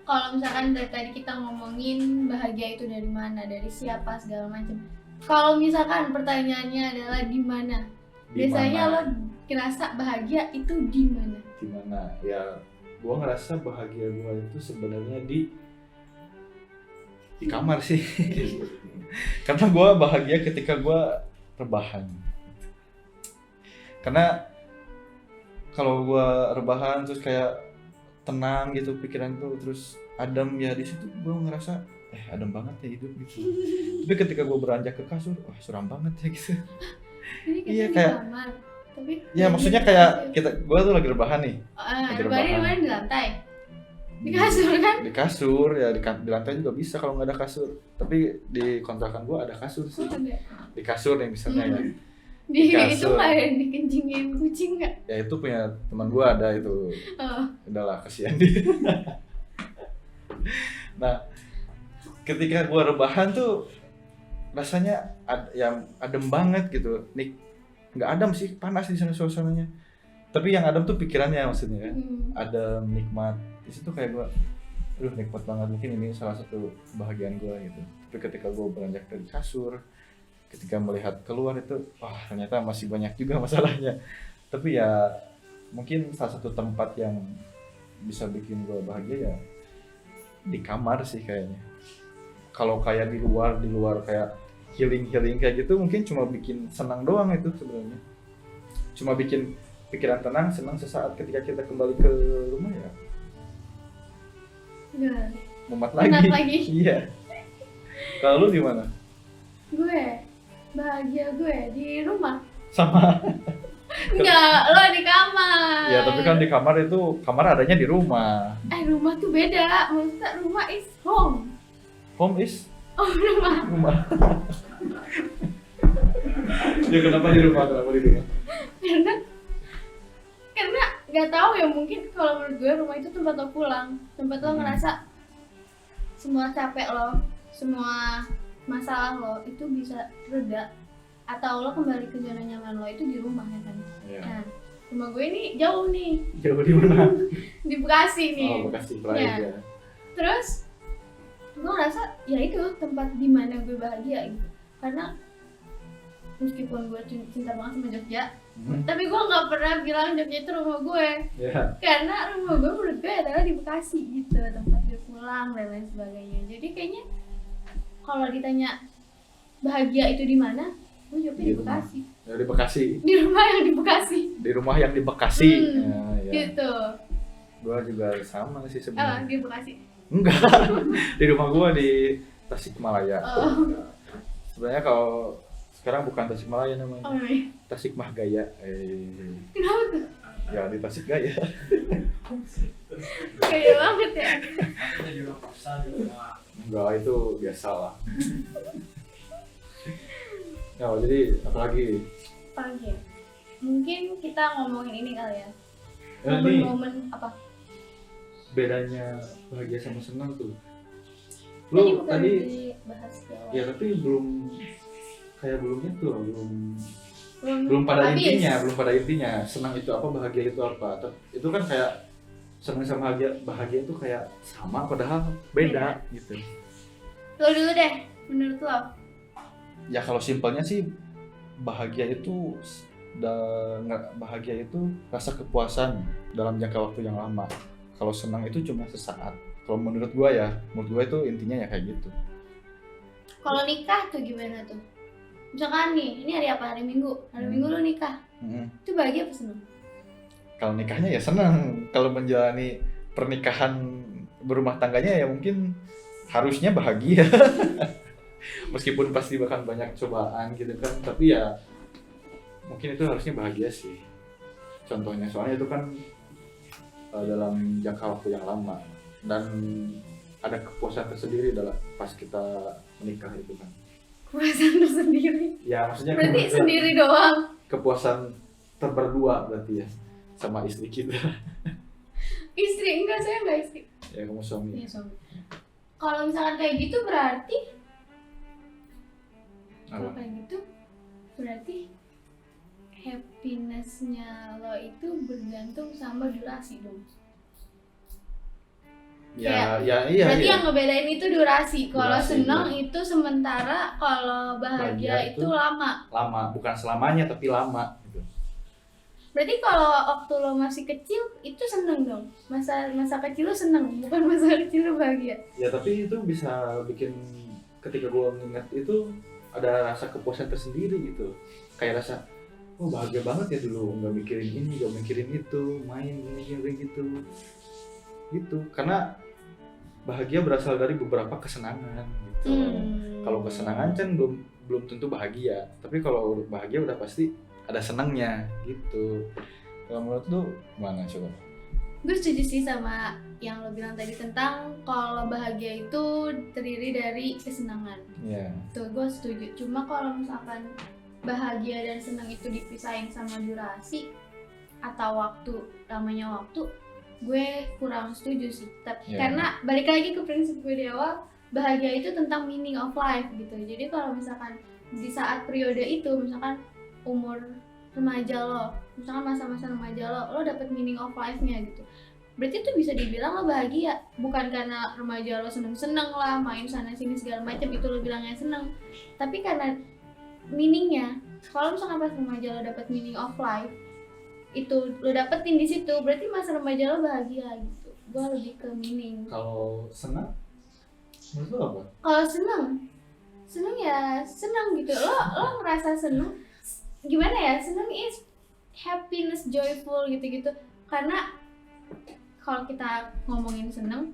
Kalau misalkan dari tadi kita ngomongin bahagia itu dari mana, dari siapa, segala macam. Kalau misalkan pertanyaannya adalah di mana? Biasanya lo ngerasa bahagia itu di mana? Di mana? Ya, gua ngerasa bahagia gua itu sebenarnya di kamar sih. Karena gua bahagia ketika gua rebahan. Karena kalau gua rebahan terus kayak tenang gitu pikiran tuh, terus adem ya, di situ gue ngerasa adem banget ya hidup gitu. Tapi ketika gue beranjak ke kasur, wah suram banget ya gitu. Ini Iya di kayak kamar, tapi ya maksudnya kayak gue tuh lagi rebahan nih. Rebahan di mana? Di lantai? Di kasur kan? Di kasur ya, di lantai juga bisa kalau nggak ada kasur. Tapi di kontrakan gue ada kasur sih. Di kasur nih misalnya ya. Di itu nggak ada dikencingin kucing nggak? Ya itu punya teman gue ada itu. Udahlah kasihan dia. Nah ketika gue rebahan tuh rasanya adem banget gitu. Nih nggak adem sih, panas di sana suasananya. Tapi yang adem tuh pikirannya maksudnya kan. Adem, nikmat. Di situ kayak gue, aduh nikmat banget, mungkin ini salah satu kebahagiaan gue gitu. Tapi ketika gue beranjak dari kasur, ketika melihat keluar itu, wah ternyata masih banyak juga masalahnya. Tapi ya mungkin salah satu tempat yang bisa bikin gue bahagia ya di kamar sih kayaknya. Kalau kayak di luar kayak healing kayak gitu mungkin cuma bikin senang doang itu sebenarnya. Cuma bikin pikiran tenang, senang sesaat. Ketika kita kembali ke rumah ya mumet lagi. Iya. Kalau lu gimana? Gue bahagia gue di rumah. Sama. Enggak, lo di kamar. Ya tapi kan di kamar itu, kamar adanya di rumah. Rumah tuh beda. Maksudnya rumah is home. Home is Rumah. Ya kenapa di rumah? Karena nggak tahu ya, mungkin kalau menurut gue rumah itu tempat lo pulang, tempat lo ngerasa semua capek lo, semua masalah lo itu bisa reda, atau lo kembali ke zona nyaman lo itu di rumah ya kan. Iya. Nah, rumah gue ini jauh nih. Jauh di mana? Di Bekasi nih. Oh, Bekasi Pride ya. Terus gue ngerasa ya itu tempat dimana gue bahagia gitu. Karena meskipun gue cinta banget sama Jogja, tapi gue nggak pernah bilang Jogja itu rumah gue. Karena rumah gue menurut gue adalah di Bekasi gitu, tempat gue pulang dan lain sebagainya. Jadi kayaknya kalau ditanya bahagia itu di mana, gue jawabnya di Bekasi. Ya, di Bekasi. Di rumah yang di Bekasi. Di rumah yang di Bekasi. Ya. Gitu. Gue juga sama sih sebenarnya. Di Bekasi. Enggak. Di rumah gue di Tasikmalaya. Sebenarnya kalau sekarang bukan Tasikmalaya namanya. Tasikmahgaya. Kenapa tuh? Ya di Tasikgaya. Kayak banget ya. Enggak, itu biasa lah. Ya, jadi apalagi? Apalagi? Mungkin kita ngomongin ini kali ya. Ini Momen apa? bedanya bahagia sama senang tuh. Lu Lu tadi bahas ya tapi belum itu belum pada intinya senang itu apa, bahagia itu apa. Itu kan kayak senang sama bahagia itu kayak sama padahal beda gitu. Lo dulu deh, menurut lo. Ya kalau simpelnya sih bahagia itu rasa kepuasan dalam jangka waktu yang lama. Kalau senang itu cuma sesaat. Kalau menurut gua itu intinya ya kayak gitu. Kalau nikah tuh gimana tuh? Misalkan nih, ini hari apa? Hari Minggu. Hari Minggu lu nikah. Itu bahagia apa senang? Kalau nikahnya ya senang. Kalau menjalani pernikahan berumah tangganya ya mungkin harusnya bahagia. Meskipun pasti bakal banyak cobaan gitu kan, tapi ya mungkin itu harusnya bahagia sih. Contohnya soalnya itu kan dalam jangka waktu yang lama dan ada kepuasan tersendiri dalam pas kita menikah itu kan. Kepuasan tersendiri? Ya maksudnya berarti sendiri doang? Kepuasan berdua berarti ya sama istri kita. Istri? Enggak, saya enggak istri. Ya kamu suami. Iya suami. Kalau misalkan kayak gitu berarti kalau kayak gitu berarti happiness-nya lo itu bergantung sama durasi dong. Iya. Berarti yang ngebedain itu durasi. Kalau senang itu sementara, kalau bahagia itu lama. Lama, bukan selamanya tapi lama gitu. Berarti kalau waktu lo masih kecil itu seneng dong. Masa kecil lo seneng, bukan masa kecil lo bahagia. Ya tapi itu bisa bikin ketika gue mengingat itu ada rasa kepuasan tersendiri gitu. Kayak rasa bahagia banget ya dulu, nggak mikirin ini, nggak mikirin itu, main ini gitu. Karena bahagia berasal dari beberapa kesenangan gitu. Kalau kesenangan kan belum tentu bahagia, tapi kalau bahagia udah pasti ada senangnya gitu. Kalau menurut lu gimana coba? Gue setuju sih sama yang lo bilang tadi tentang kalau bahagia itu terdiri dari kesenangan. Iya. Tuh gue setuju. Cuma kalau misalkan bahagia dan senang itu dipisahin sama durasi atau lamanya waktu, gue kurang setuju sih. Karena balik lagi ke prinsip gue di awal, bahagia itu tentang meaning of life gitu. Jadi kalau misalkan di saat periode itu, misalkan umur remaja lo, misalkan masa-masa remaja lo dapet meaning of life-nya gitu, berarti itu bisa dibilang lo bahagia. Bukan karena remaja lo seneng-seneng lah, main sana sini segala macam itu lo bilangnya seneng, tapi karena meaningnya. Kalau misalkan pas remaja lo dapet meaning of life, itu lo dapetin di situ, berarti masa remaja lo bahagia gitu. Gue lebih ke meaning. Kalau senang menurut lo apa? Kalau seneng ya seneng gitu. Lo ngerasa seneng, gimana ya, seneng is happiness, joyful gitu-gitu. Karena kalau kita ngomongin seneng,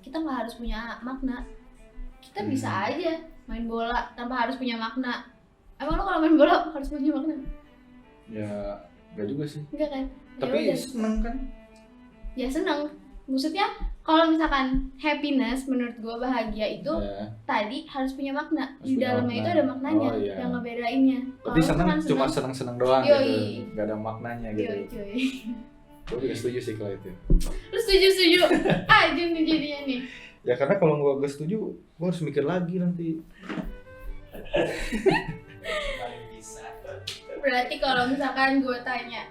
kita nggak harus punya makna. Kita bisa aja main bola tanpa harus punya makna. Emang lo kalau main bola harus punya makna? Ya enggak juga sih. Enggak kan? Tapi Ya udah. seneng kan? Ya seneng. Maksudnya kalau misalkan happiness menurut gue bahagia itu Ya. tadi harus punya makna. Harus Di punya dalamnya makna. itu ada maknanya Oh, iya. yang ngebedainnya. Berarti Kalau seneng misalkan cuma seneng-seneng doang Yoi. gitu. Enggak ada maknanya gitu. Yoi, cuy. Gue juga setuju sih kalau itu. Lu setuju aja nih jadinya nih. Ya karena kalau gue gak setuju, gue harus mikir lagi nanti. Berarti kalau misalkan gue tanya,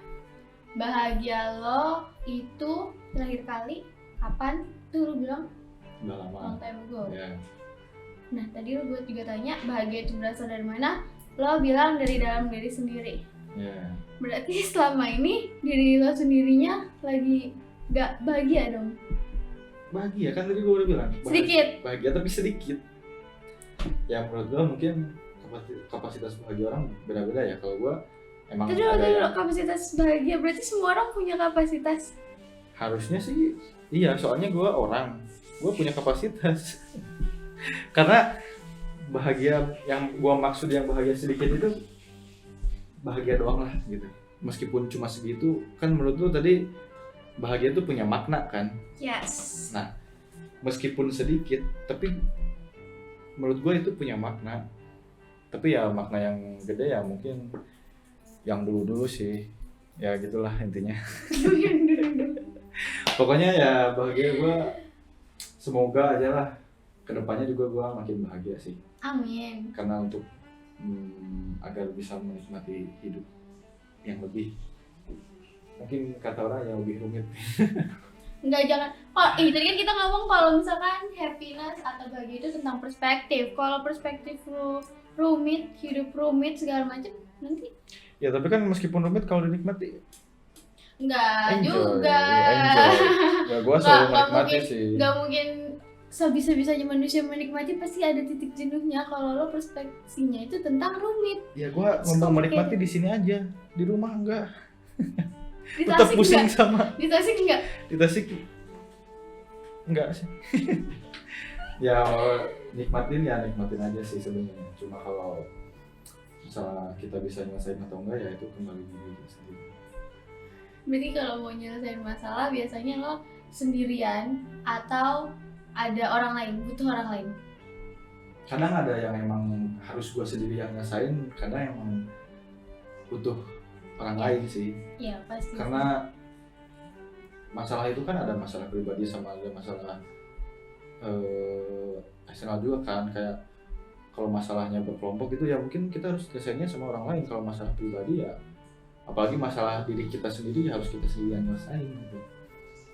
bahagia lo itu terakhir kali kapan? Tuh lu bilang Udah lama. long time ago. Ya. Nah tadi gue juga tanya bahagia itu berasal dari mana? Lo bilang dari dalam diri sendiri. Ya. Berarti selama ini diri lo sendirinya lagi gak bahagia dong? Bahagia kan tadi gue udah bilang. Sedikit. Bahagia tapi sedikit. Ya menurut gue mungkin kapasitas bahagia orang beda-beda ya. Kalau gue emang Tadi ada yang kapasitas bahagia, berarti semua orang punya kapasitas. harusnya sih iya, soalnya gue punya kapasitas. Karena bahagia yang gue maksud yang bahagia sedikit itu bahagia doang lah gitu. Meskipun cuma segitu kan menurut lu tadi bahagia itu punya makna kan. Yes. Nah meskipun sedikit tapi menurut gue itu punya makna. Tapi ya makna yang gede ya mungkin yang dulu-dulu sih. Ya gitulah intinya. Pokoknya ya bahagia gue semoga aja lah kedepannya juga gue makin bahagia sih. Amin. Karena untuk agar bisa menikmati hidup yang lebih mungkin kata orang yang lebih rumit. Enggak, jangan. Oh, tadi kan kita ngomong kalau misalkan happiness atau bahagia itu tentang perspektif. Kalau perspektif lu rumit, hidup rumit segala macam, nanti Ya tapi kan meskipun rumit kalau dinikmati enggak enjoy, juga. enjoy. Ya gue selalu Nggak menikmati mungkin, sih. nggak mungkin sebisa-bisanya manusia menikmati, pasti ada titik jenuhnya. Kalau lo perspektifnya itu tentang rumit. Ya gue ngomong menikmati di sini aja, di rumah enggak. Di Tetap Tasik pusing enggak? sama Di Tasik enggak? di Tasik enggak sih. Ya nikmatin aja sih sebenarnya. Cuma kalau misalnya kita bisa nyelesain atau enggak ya itu kembali di diri sendiri. Berarti kalau mau nyelesain masalah biasanya lo sendirian atau ada orang lain, butuh orang lain? Kadang ada yang emang harus gue sendiri yang nyelesain, kadang emang butuh orang lain sih. Iya pasti. Karena masalah itu kan ada masalah pribadi sama ada masalah eksternal juga kan. Kayak kalau masalahnya berkelompok itu ya mungkin kita harus nyelesainnya sama orang lain. Kalau masalah pribadi ya apalagi masalah diri kita sendiri ya harus kita sendiri yang nyelesain gitu.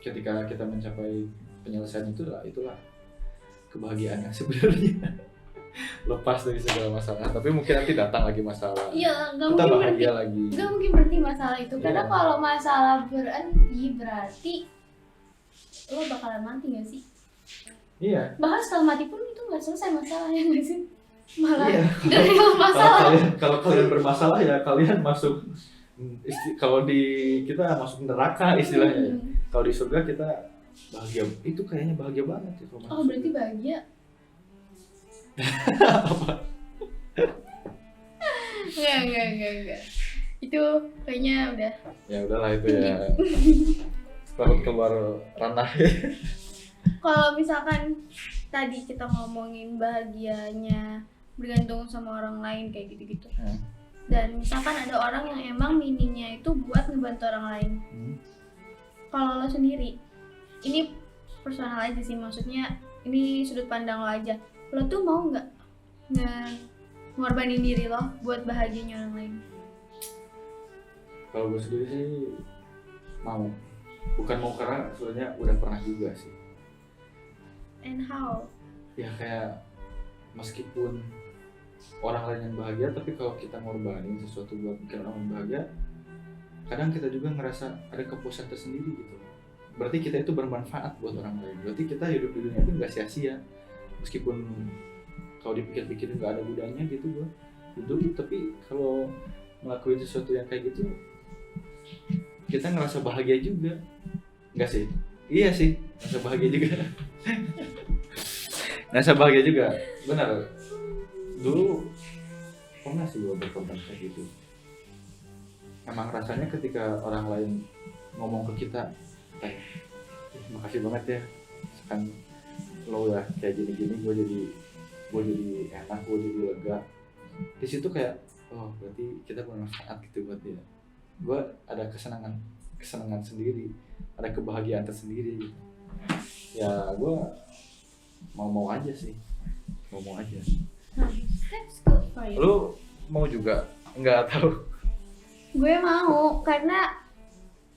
Ketika kita mencapai penyelesaian itulah kebahagiaan yang sebenarnya. Lepas dari segala masalah, tapi mungkin nanti datang lagi masalah. Iya, nggak Kita mungkin bahagia berhenti. lagi. Nggak mungkin berhenti masalah itu. Karena Iya. kalau masalah berhenti berarti lo bakalan mati nggak sih? Iya. Bahkan setelah mati pun itu nggak selesai masalahnya nggak sih? Malah Iya. dari masalah. Kalau kalian bermasalah ya kalian masuk kalau di kita masuk neraka istilahnya. Kalau di surga kita bahagia. Itu kayaknya bahagia banget ya kalau masuk Oh berarti surga. bahagia? Enggak. Itu kayaknya udah. Ya udahlah itu ya. Takut keluar ranah. Kalau misalkan tadi kita ngomongin bahagianya bergantung sama orang lain kayak gitu-gitu. Dan misalkan ada orang yang emang meaningnya itu buat ngebantu orang lain. Kalau lo sendiri, ini personal aja sih, maksudnya ini sudut pandang lo aja. Lo tuh mau nggak ngorbanin diri lo buat bahagianya orang lain? Kalau gue sendiri sih mau. Bukan mau, karena sebenarnya udah pernah juga sih. And how? Ya kayak meskipun orang lain yang bahagia, tapi kalau kita ngorbanin sesuatu buat bikin orang lain bahagia, kadang kita juga ngerasa ada kepuasan tersendiri gitu. Berarti kita itu bermanfaat buat orang lain. Berarti kita hidup di dunia itu nggak sia-sia. Meskipun kalau dipikir-pikir nggak ada gunanya gitu gue hidup, tapi kalau ngelakuin sesuatu yang kayak gitu, kita ngerasa bahagia juga. Enggak sih? Iya sih, ngerasa bahagia juga. Ngerasa bahagia juga, benar. Dulu pernah sih gue berkorban kayak gitu. Emang rasanya ketika orang lain ngomong ke kita, makasih banget ya, kan lo udah kayak gini-gini, gue jadi enak, gue jadi lega. Di situ kayak, oh berarti kita bermanfaat gitu buat dia. Gue ada kesenangan sendiri, ada kebahagiaan tersendiri gitu. Ya gue mau aja sih, mau aja. That's good for you. Lu mau juga? Nggak tahu. Gue mau, karena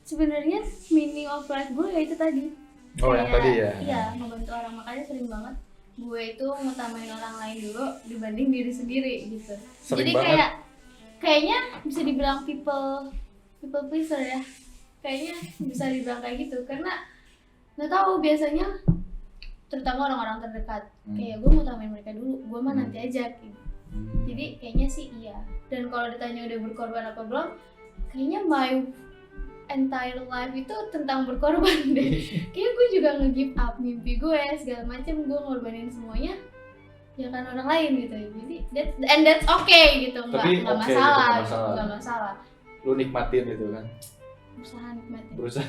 sebenarnya meaning of life gue ya itu tadi. Oh yang tadi ya? Iya, membantu orang. Makanya sering banget gue itu ngutamain orang lain dulu dibanding diri sendiri gitu. Sering Jadi banget. kayaknya bisa dibilang people pleaser ya. Kayaknya bisa dibilang kayak gitu, karena nggak tahu, biasanya terutama orang-orang terdekat kayak gue ngutamain mereka dulu, gue mah nanti aja gitu. Jadi kayaknya sih iya. Dan kalau ditanya udah berkorban apa belum, kayaknya my entire life itu tentang berkorban deh. Kayaknya gue juga nge-give up mimpi gue segala macam, gue ngorbanin semuanya ya kan orang lain gitu. Jadi that's okay gitu, nggak okay, masalah, gitu, nggak masalah. Lu nikmatin itu kan? Berusaha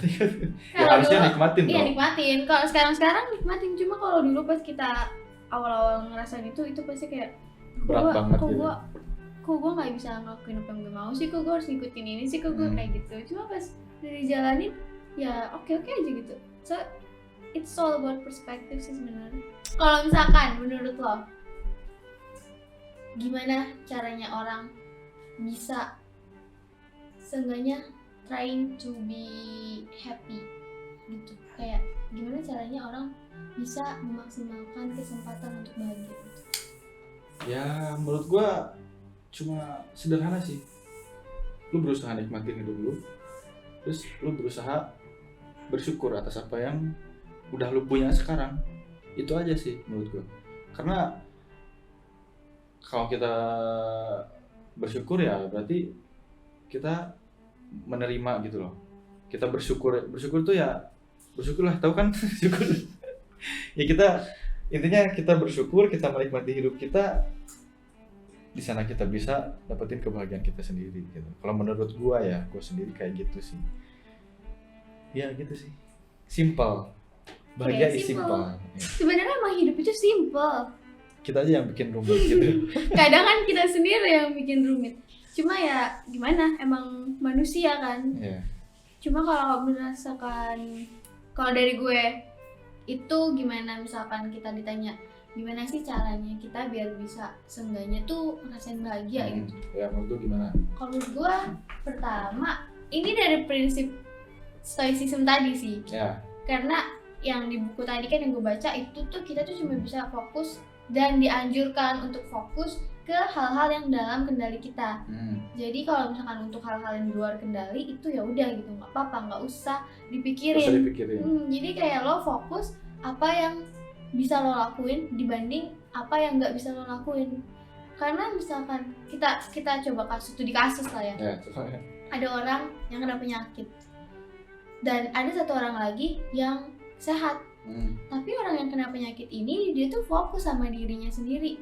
nikmatin. Ya harusnya nikmatin Iya dong. nikmatin. Kalau sekarang nikmatin. Cuma kalau dulu pas kita awal-awal ngerasain itu pasti kayak Berat banget kok gitu. Kok gue nggak bisa ngelakuin apa yang gue mau sih, kok gue harus ngikutin ini sih, kok gue kayak gitu. Cuma pas udah dijalanin ya oke aja gitu. So it's all about perspective sih sebenarnya. Kalau misalkan menurut lo gimana caranya orang bisa seenggaknya trying to be happy gitu, kayak gimana caranya orang bisa memaksimalkan kesempatan untuk bahagia gitu? Ya menurut gua cuma sederhana sih. Lu berusaha nikmatin hidup lu, terus lu berusaha bersyukur atas apa yang udah lu punya sekarang. Itu aja sih menurut gua. Karena kalau kita bersyukur ya berarti kita menerima gitu loh. Kita bersyukur tuh ya bersyukurlah, tahu kan? Syukur. Ya kita intinya kita bersyukur, kita menikmati hidup kita. Di sana kita bisa dapetin kebahagiaan kita sendiri gitu. Kalau menurut gua ya, gua sendiri kayak gitu sih. Ya gitu sih. Simple. Bahagia is simple. Ya. Sebenarnya emang hidup itu simple. Kita aja yang bikin rumit gitu. Kadang kan kita sendiri yang bikin rumit. Cuma ya gimana, emang manusia kan. Yeah. Cuma kalau merasakan, kalau dari gue itu gimana, misalkan kita ditanya gimana sih caranya kita biar bisa seenggaknya tuh ngerasain bahagia gitu. Ya menurut lu gimana? Kalau menurut gue pertama ini dari prinsip stoicism tadi sih. Ya. Karena yang di buku tadi kan yang gue baca itu tuh kita tuh cuma bisa fokus dan dianjurkan untuk fokus ke hal-hal yang dalam kendali kita. Jadi kalau misalkan untuk hal-hal yang di luar kendali itu ya udah gitu, nggak apa-apa, nggak usah dipikirin. Jadi kayak lo fokus apa yang bisa lo lakuin dibanding apa yang nggak bisa lo lakuin. Karena misalkan kita coba studi kasus lah ya. Ada orang yang kena penyakit dan ada satu orang lagi yang sehat. Tapi orang yang kena penyakit ini dia tuh fokus sama dirinya sendiri.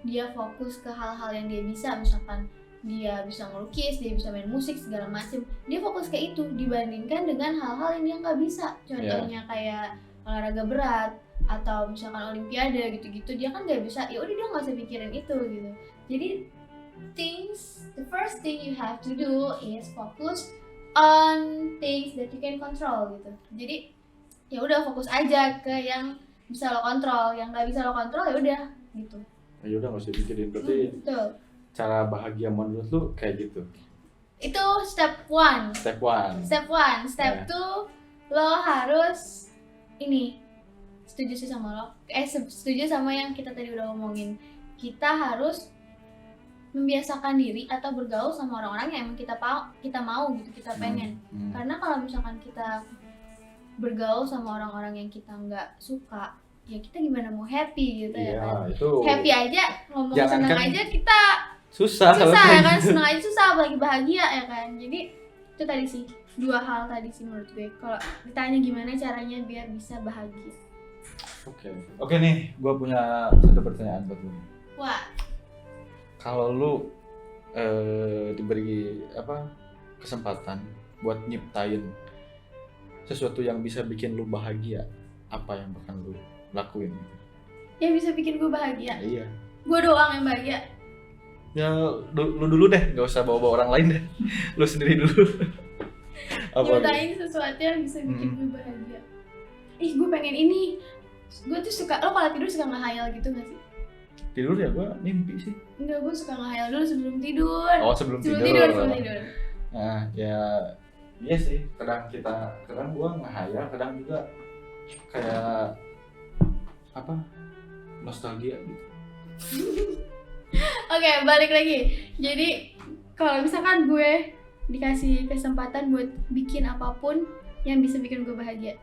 Dia fokus ke hal-hal yang dia bisa, misalkan dia bisa ngelukis, dia bisa main musik segala macem. Dia fokus ke itu dibandingkan dengan hal-hal yang dia nggak bisa. Contohnya kayak olahraga berat atau misalkan olimpiade gitu-gitu, dia kan nggak bisa. Ya udah dia nggak usah pikirin itu gitu. Jadi the first thing you have to do is focus on things that you can control gitu. Jadi ya udah fokus aja ke yang bisa lo kontrol. Yang nggak bisa lo kontrol ya udah gitu. Ya udah nggak usah dipikirin. Berarti Betul. cara bahagia menurut lu kayak gitu. Itu step 1. Step one. Step 1, step Ya. 2 lo harus ini setuju sih sama lo. Setuju sama yang kita tadi udah ngomongin. Kita harus membiasakan diri atau bergaul sama orang-orang yang emang kita mau gitu, kita pengen. Karena kalau misalkan kita bergaul sama orang-orang yang kita nggak suka, ya kita gimana mau happy gitu ya Iya, kan. itu Happy aja, ngomong Jangankan- senang aja kita susah susah kalau ya kayak kan, gitu. senang aja susah apalagi bahagia ya kan. Jadi itu tadi sih, 2 hal tadi sih menurut gue. Kalau ditanya gimana caranya biar bisa bahagia. Oke nih, gua punya satu pertanyaan buat lu. Wah, Kalau lu diberi kesempatan buat nyiptain sesuatu yang bisa bikin lu bahagia, apa yang bakal lu lakuin gitu? yang bisa bikin gue bahagia. Iya. Gue doang yang bahagia. Ya lu dulu deh, nggak usah bawa orang lain deh. Lu sendiri dulu. Apa? Nyiptain sesuatu yang bisa bikin gue bahagia. Ih, gue pengen ini. Gue tuh suka, lo kalau tidur suka ngehayal gitu gak sih? Tidur ya gua mimpi sih. Enggak, gue suka ngehayal dulu sebelum tidur. Oh, sebelum tidur. Sebelum tidur. Nah, ya iya sih. Kadang gua ngehayal, kadang juga kayak nostalgia gitu. Oke, balik lagi. Jadi kalau misalkan gue dikasih kesempatan buat bikin apapun yang bisa bikin gue bahagia,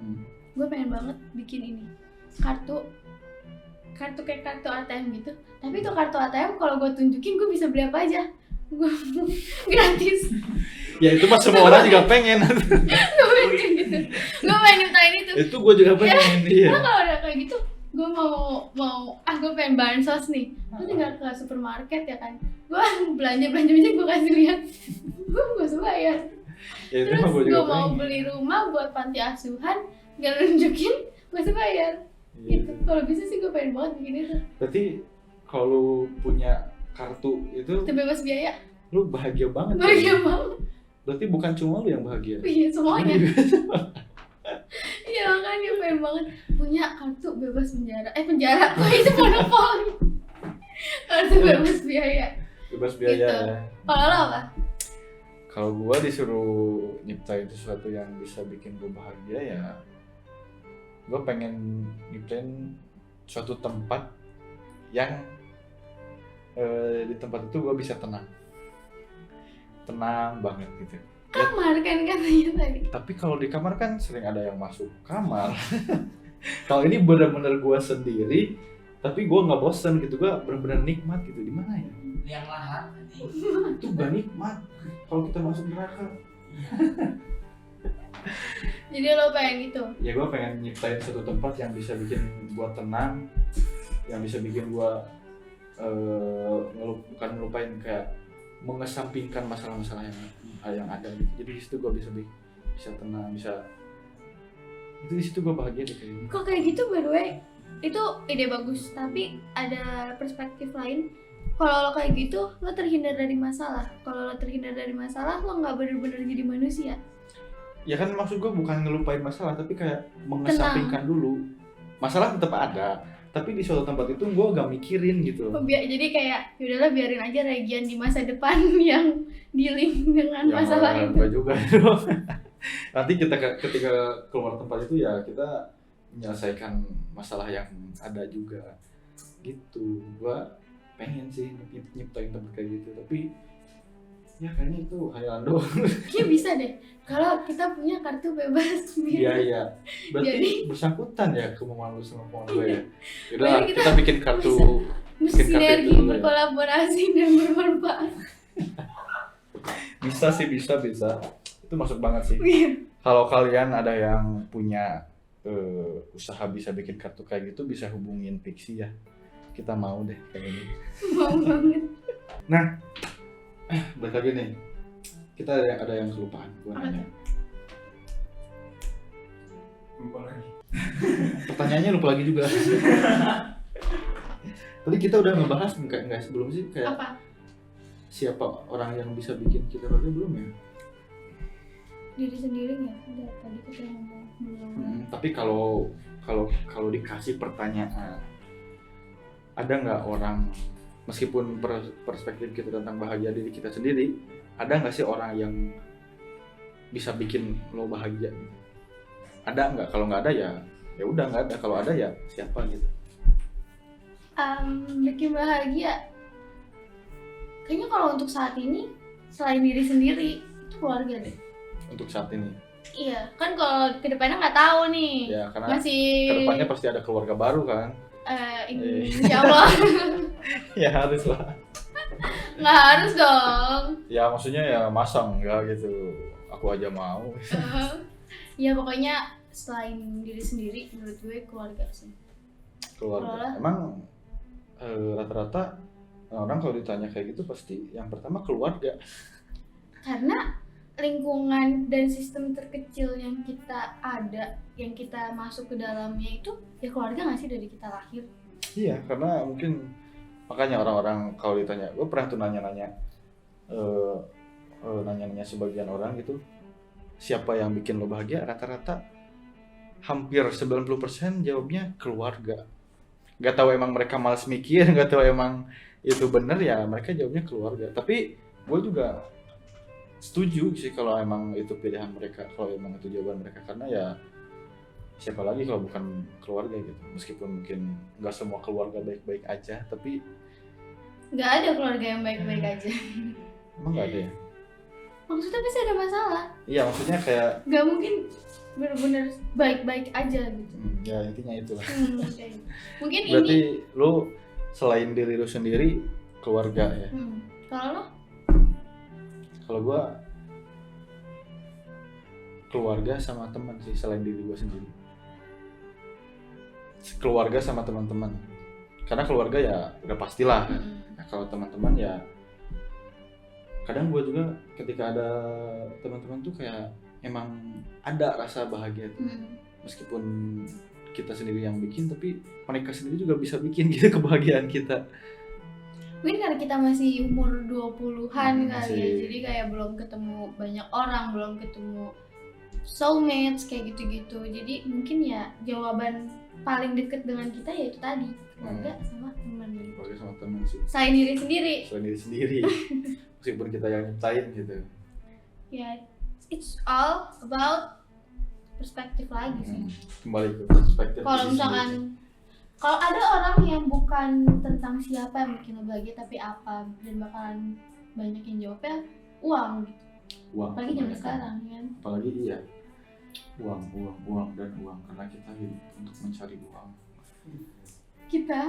gue pengen banget bikin ini kartu kayak kartu ATM gitu. Tapi itu kartu ATM kalau gue tunjukin gue bisa beli apa aja. Gue gratis. Ya itu mah semua orang juga pengen. Gue pengen gitu. Gue pengen nyiptain itu. Itu gua juga pengen. Iya. Karena kalau udah kayak gitu, gue gue pengen bansos nih. Gue tinggal ke supermarket ya kan. Gue belanja aja gue kasih lihat. Gue gak usah bayar. Ya itu Terus mah gua juga gue mau pengen. beli rumah buat panti asuhan, gak nunjukin, gak usah bayar. Iya. Gitu. Kalau bisa sih gue pengen banget bikin itu. Berarti kalau lu punya kartu itu Itu bebas biaya. lu bahagia banget. Bahagia kan? banget. Berarti bukan cuma lu yang bahagia. Iya, semuanya. Iya, makanya pengen banget punya kartu bebas penjara. Penjara. Kok itu monopoli. Kartu bebas biaya. Bebas biaya. Gitu. Ya. Kalau lo apa? Kalau gua disuruh nyiptain sesuatu yang bisa bikin gua bahagia ya gua pengen nyiptain suatu tempat yang di tempat itu gua bisa tenang banget gitu. Kamar kan katanya tadi. Tapi kalau di kamar kan sering ada yang masuk kamar. Kalau ini benar-benar gua sendiri, tapi gua nggak bosan gitu, gua benar-benar nikmat gitu. Di mana ya? Yang lahar tadi. Itu gak nikmat kalau kita masuk neraka. Jadi lo pengen gitu. Ya gua pengen nyiptain satu tempat yang bisa bikin gua tenang, yang bisa bikin gua bukan ngelupain, kayak mengesampingkan masalah-masalah yang ada gitu. Jadi di situ gua bisa tenang, bisa itu di situ gua bahagia deh kayaknya. Kok kayak gitu by the way, itu ide bagus, tapi ada perspektif lain. Kalau lo kayak gitu, lo terhindar dari masalah. Kalau lo terhindar dari masalah, lo nggak bener-bener jadi manusia. Ya kan maksud gua bukan ngelupain masalah, tapi kayak mengesampingkan dulu. Masalah tetap ada, tapi di suatu tempat itu gua gak mikirin gitu. Jadi kayak yaudahlah biarin aja Regian di masa depan yang dealing dengan Ya, masalah itu. enggak juga. Nanti kita ketika keluar tempat itu ya kita menyelesaikan masalah yang ada juga gitu. Gua pengen sih nyiptain tempat kayak gitu, tapi ya kayaknya itu hayalan doang. Kayaknya bisa deh kalau kita punya kartu bebas Iya. Berarti Jadi- bersangkutan ya kemauan lu sama kemauan gue ya. Yaudah Berarti kita kita bikin kartu. bersinergi, dulu ya. berkolaborasi dan bermanfaat. Bisa sih, bisa. Itu masuk banget sih. Iya. Kalau kalian ada yang punya usaha bisa bikin kartu kayak gitu, bisa hubungin Pixie ya. Kita mau deh kayak gini. Mau banget. Balik lagi nih. Kita ada yang kelupaan. Gua Apa nanya. Lupa lagi. Pertanyaannya lupa lagi juga. Tadi kita udah ngebahas enggak sebelum sih kayak Apa? siapa orang yang bisa bikin kita bahagia belum ya? Diri sendiri nggak? Udah tadi kita ngomong belum. Tapi kalau kalau dikasih pertanyaan, ada nggak orang, meskipun perspektif kita tentang bahagia diri kita sendiri, ada nggak sih orang yang bisa bikin lo bahagia gitu? Ada nggak? Kalau nggak ada ya udah nggak ada. Kalau ada ya siapa gitu? Bikin bahagia kayaknya kalau untuk saat ini selain diri sendiri itu keluarga deh. Untuk saat ini Iya kan, kalau kedepannya nggak tahu nih. ya, karena Masih kedepannya pasti ada keluarga baru kan. insya Allah. Ya harus lah. Nggak harus dong. Ya maksudnya ya masa enggak gitu, aku aja mau. Ya pokoknya selain diri sendiri menurut gue keluarga sih. Keluarga emang rata-rata orang kalau ditanya kayak gitu pasti yang pertama keluarga, Karena lingkungan dan sistem terkecil yang kita ada, yang kita masuk ke dalamnya itu ya keluarga nggak sih dari kita lahir. iya, karena mungkin makanya orang-orang kalau ditanya, gue pernah tuh nanya-nanya nanya-nanya sebagian orang gitu, siapa yang bikin lo bahagia, rata-rata hampir 90% jawabnya keluarga. Gak tahu emang mereka malas mikir, gak tahu emang itu bener ya, mereka jawabnya keluarga. Tapi gue juga setuju sih kalau emang itu pilihan mereka, kalau emang itu jawaban mereka, karena ya siapa lagi kalau bukan keluarga gitu. Meskipun mungkin nggak semua keluarga baik-baik aja, tapi Nggak ada keluarga yang baik-baik aja. emang nggak ada ya. Maksudnya pasti ada masalah. Iya, maksudnya kayak Nggak mungkin benar-benar baik-baik aja gitu. ya intinya itulah. Kayak gitu. Mungkin Berarti ini. lu selain diri lu sendiri, keluarga ya. Kalau lo? Kalau gue keluarga sama teman sih, selain diri gue sendiri. Keluarga sama teman-teman. Karena keluarga ya udah pastilah. Nah, kalau teman-teman ya kadang gue juga ketika ada teman-teman tuh kayak emang ada rasa bahagia tuh. Meskipun kita sendiri yang bikin, tapi mereka sendiri juga bisa bikin gitu kebahagiaan kita. Mungkin karena kita masih umur 20-an kali Masih. ya, jadi kayak belum ketemu banyak orang, belum ketemu soulmates kayak gitu-gitu. Jadi mungkin ya jawaban paling deket dengan kita yaitu tadi, keluarga sama teman gitu. Keluarga sama teman sih. Selain diri sendiri, Selain diri sendiri. Meskipun kita yang nyiptain gitu. ya it's all about perspektif lagi sih. Kembali ke perspektif Kalau diri misalkan sendiri. kalau ada orang yang bukan tentang siapa yang bikin lo bahagia tapi apa, dan bakalan banyak yang jawabnya uang gitu. Uang, Apalagi zaman kebanyakan. sekarang kan. Apalagi iya, uang dan uang, karena kita hidup untuk mencari uang. Kita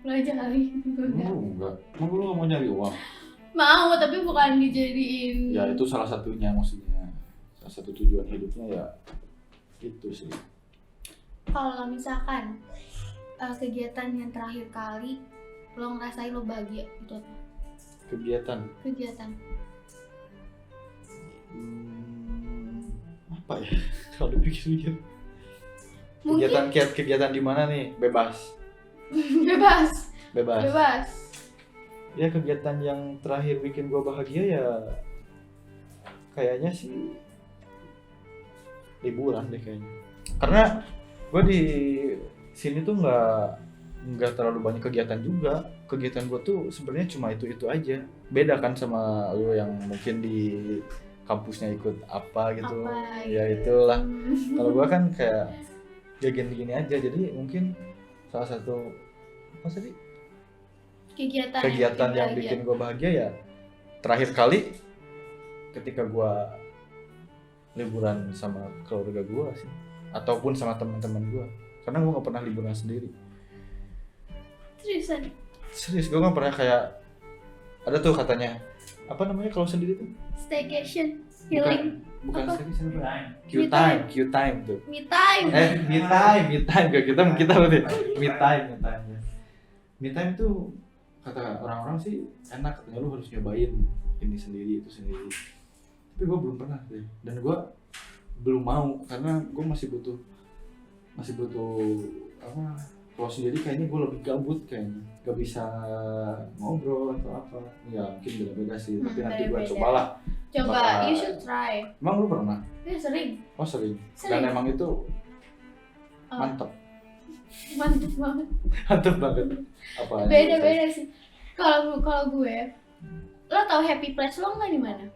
lo aja kali. Enggak, emang lu gak mau nyari uang? Mau, tapi bukan dijadiin. Ya itu salah satunya, maksudnya salah satu tujuan hidupnya ya itu sih. Kalau misalkan kegiatan yang terakhir kali lo ngerasain lo bahagia itu apa? Kegiatan apa ya? Kalau dipikir-pikir Mungkin kegiatan di mana nih? Bebas. bebas. Ya kegiatan yang terakhir bikin gua bahagia ya kayaknya sih liburan deh kayaknya. Karena gua di sini tuh nggak terlalu banyak kegiatan juga. Kegiatan gua tuh sebenarnya cuma itu aja. Beda kan sama lu yang mungkin di kampusnya ikut apa gitu. Apa Ya gitu. itulah. Kalau gua kan kayak gini aja. Jadi mungkin salah satu apa sih? Kegiatan yang bikin gue bahagia ya terakhir kali ketika gue liburan sama keluarga gue sih, ataupun sama teman-teman gue, karena gue nggak pernah liburan sendiri. Serius gue nggak pernah. Kayak ada tuh katanya apa namanya kalau sendiri tuh Staycation, healing, bukan Apa? staycation, Me time. Q time tuh. me time. Me time kita berarti me time tuh kata orang-orang sih enak, katanya lu harus nyobain ini sendiri itu sendiri, tapi gue belum pernah deh, dan gue belum mau karena gue masih butuh apa, kalau sendiri kayaknya gue lebih gabut, kayaknya gak bisa ngobrol atau apa ya, mungkin beda-beda sih, tapi nanti gue beda-beda. cobalah. Coba, you should try. Emang lu pernah? Ya sering. Oh sering. Sering. Dan emang itu Oh. mantap. Mantep banget. Mantep banget. Apa? Beda-beda sih. Kalau gue, lo tau happy place lo nggak di mana?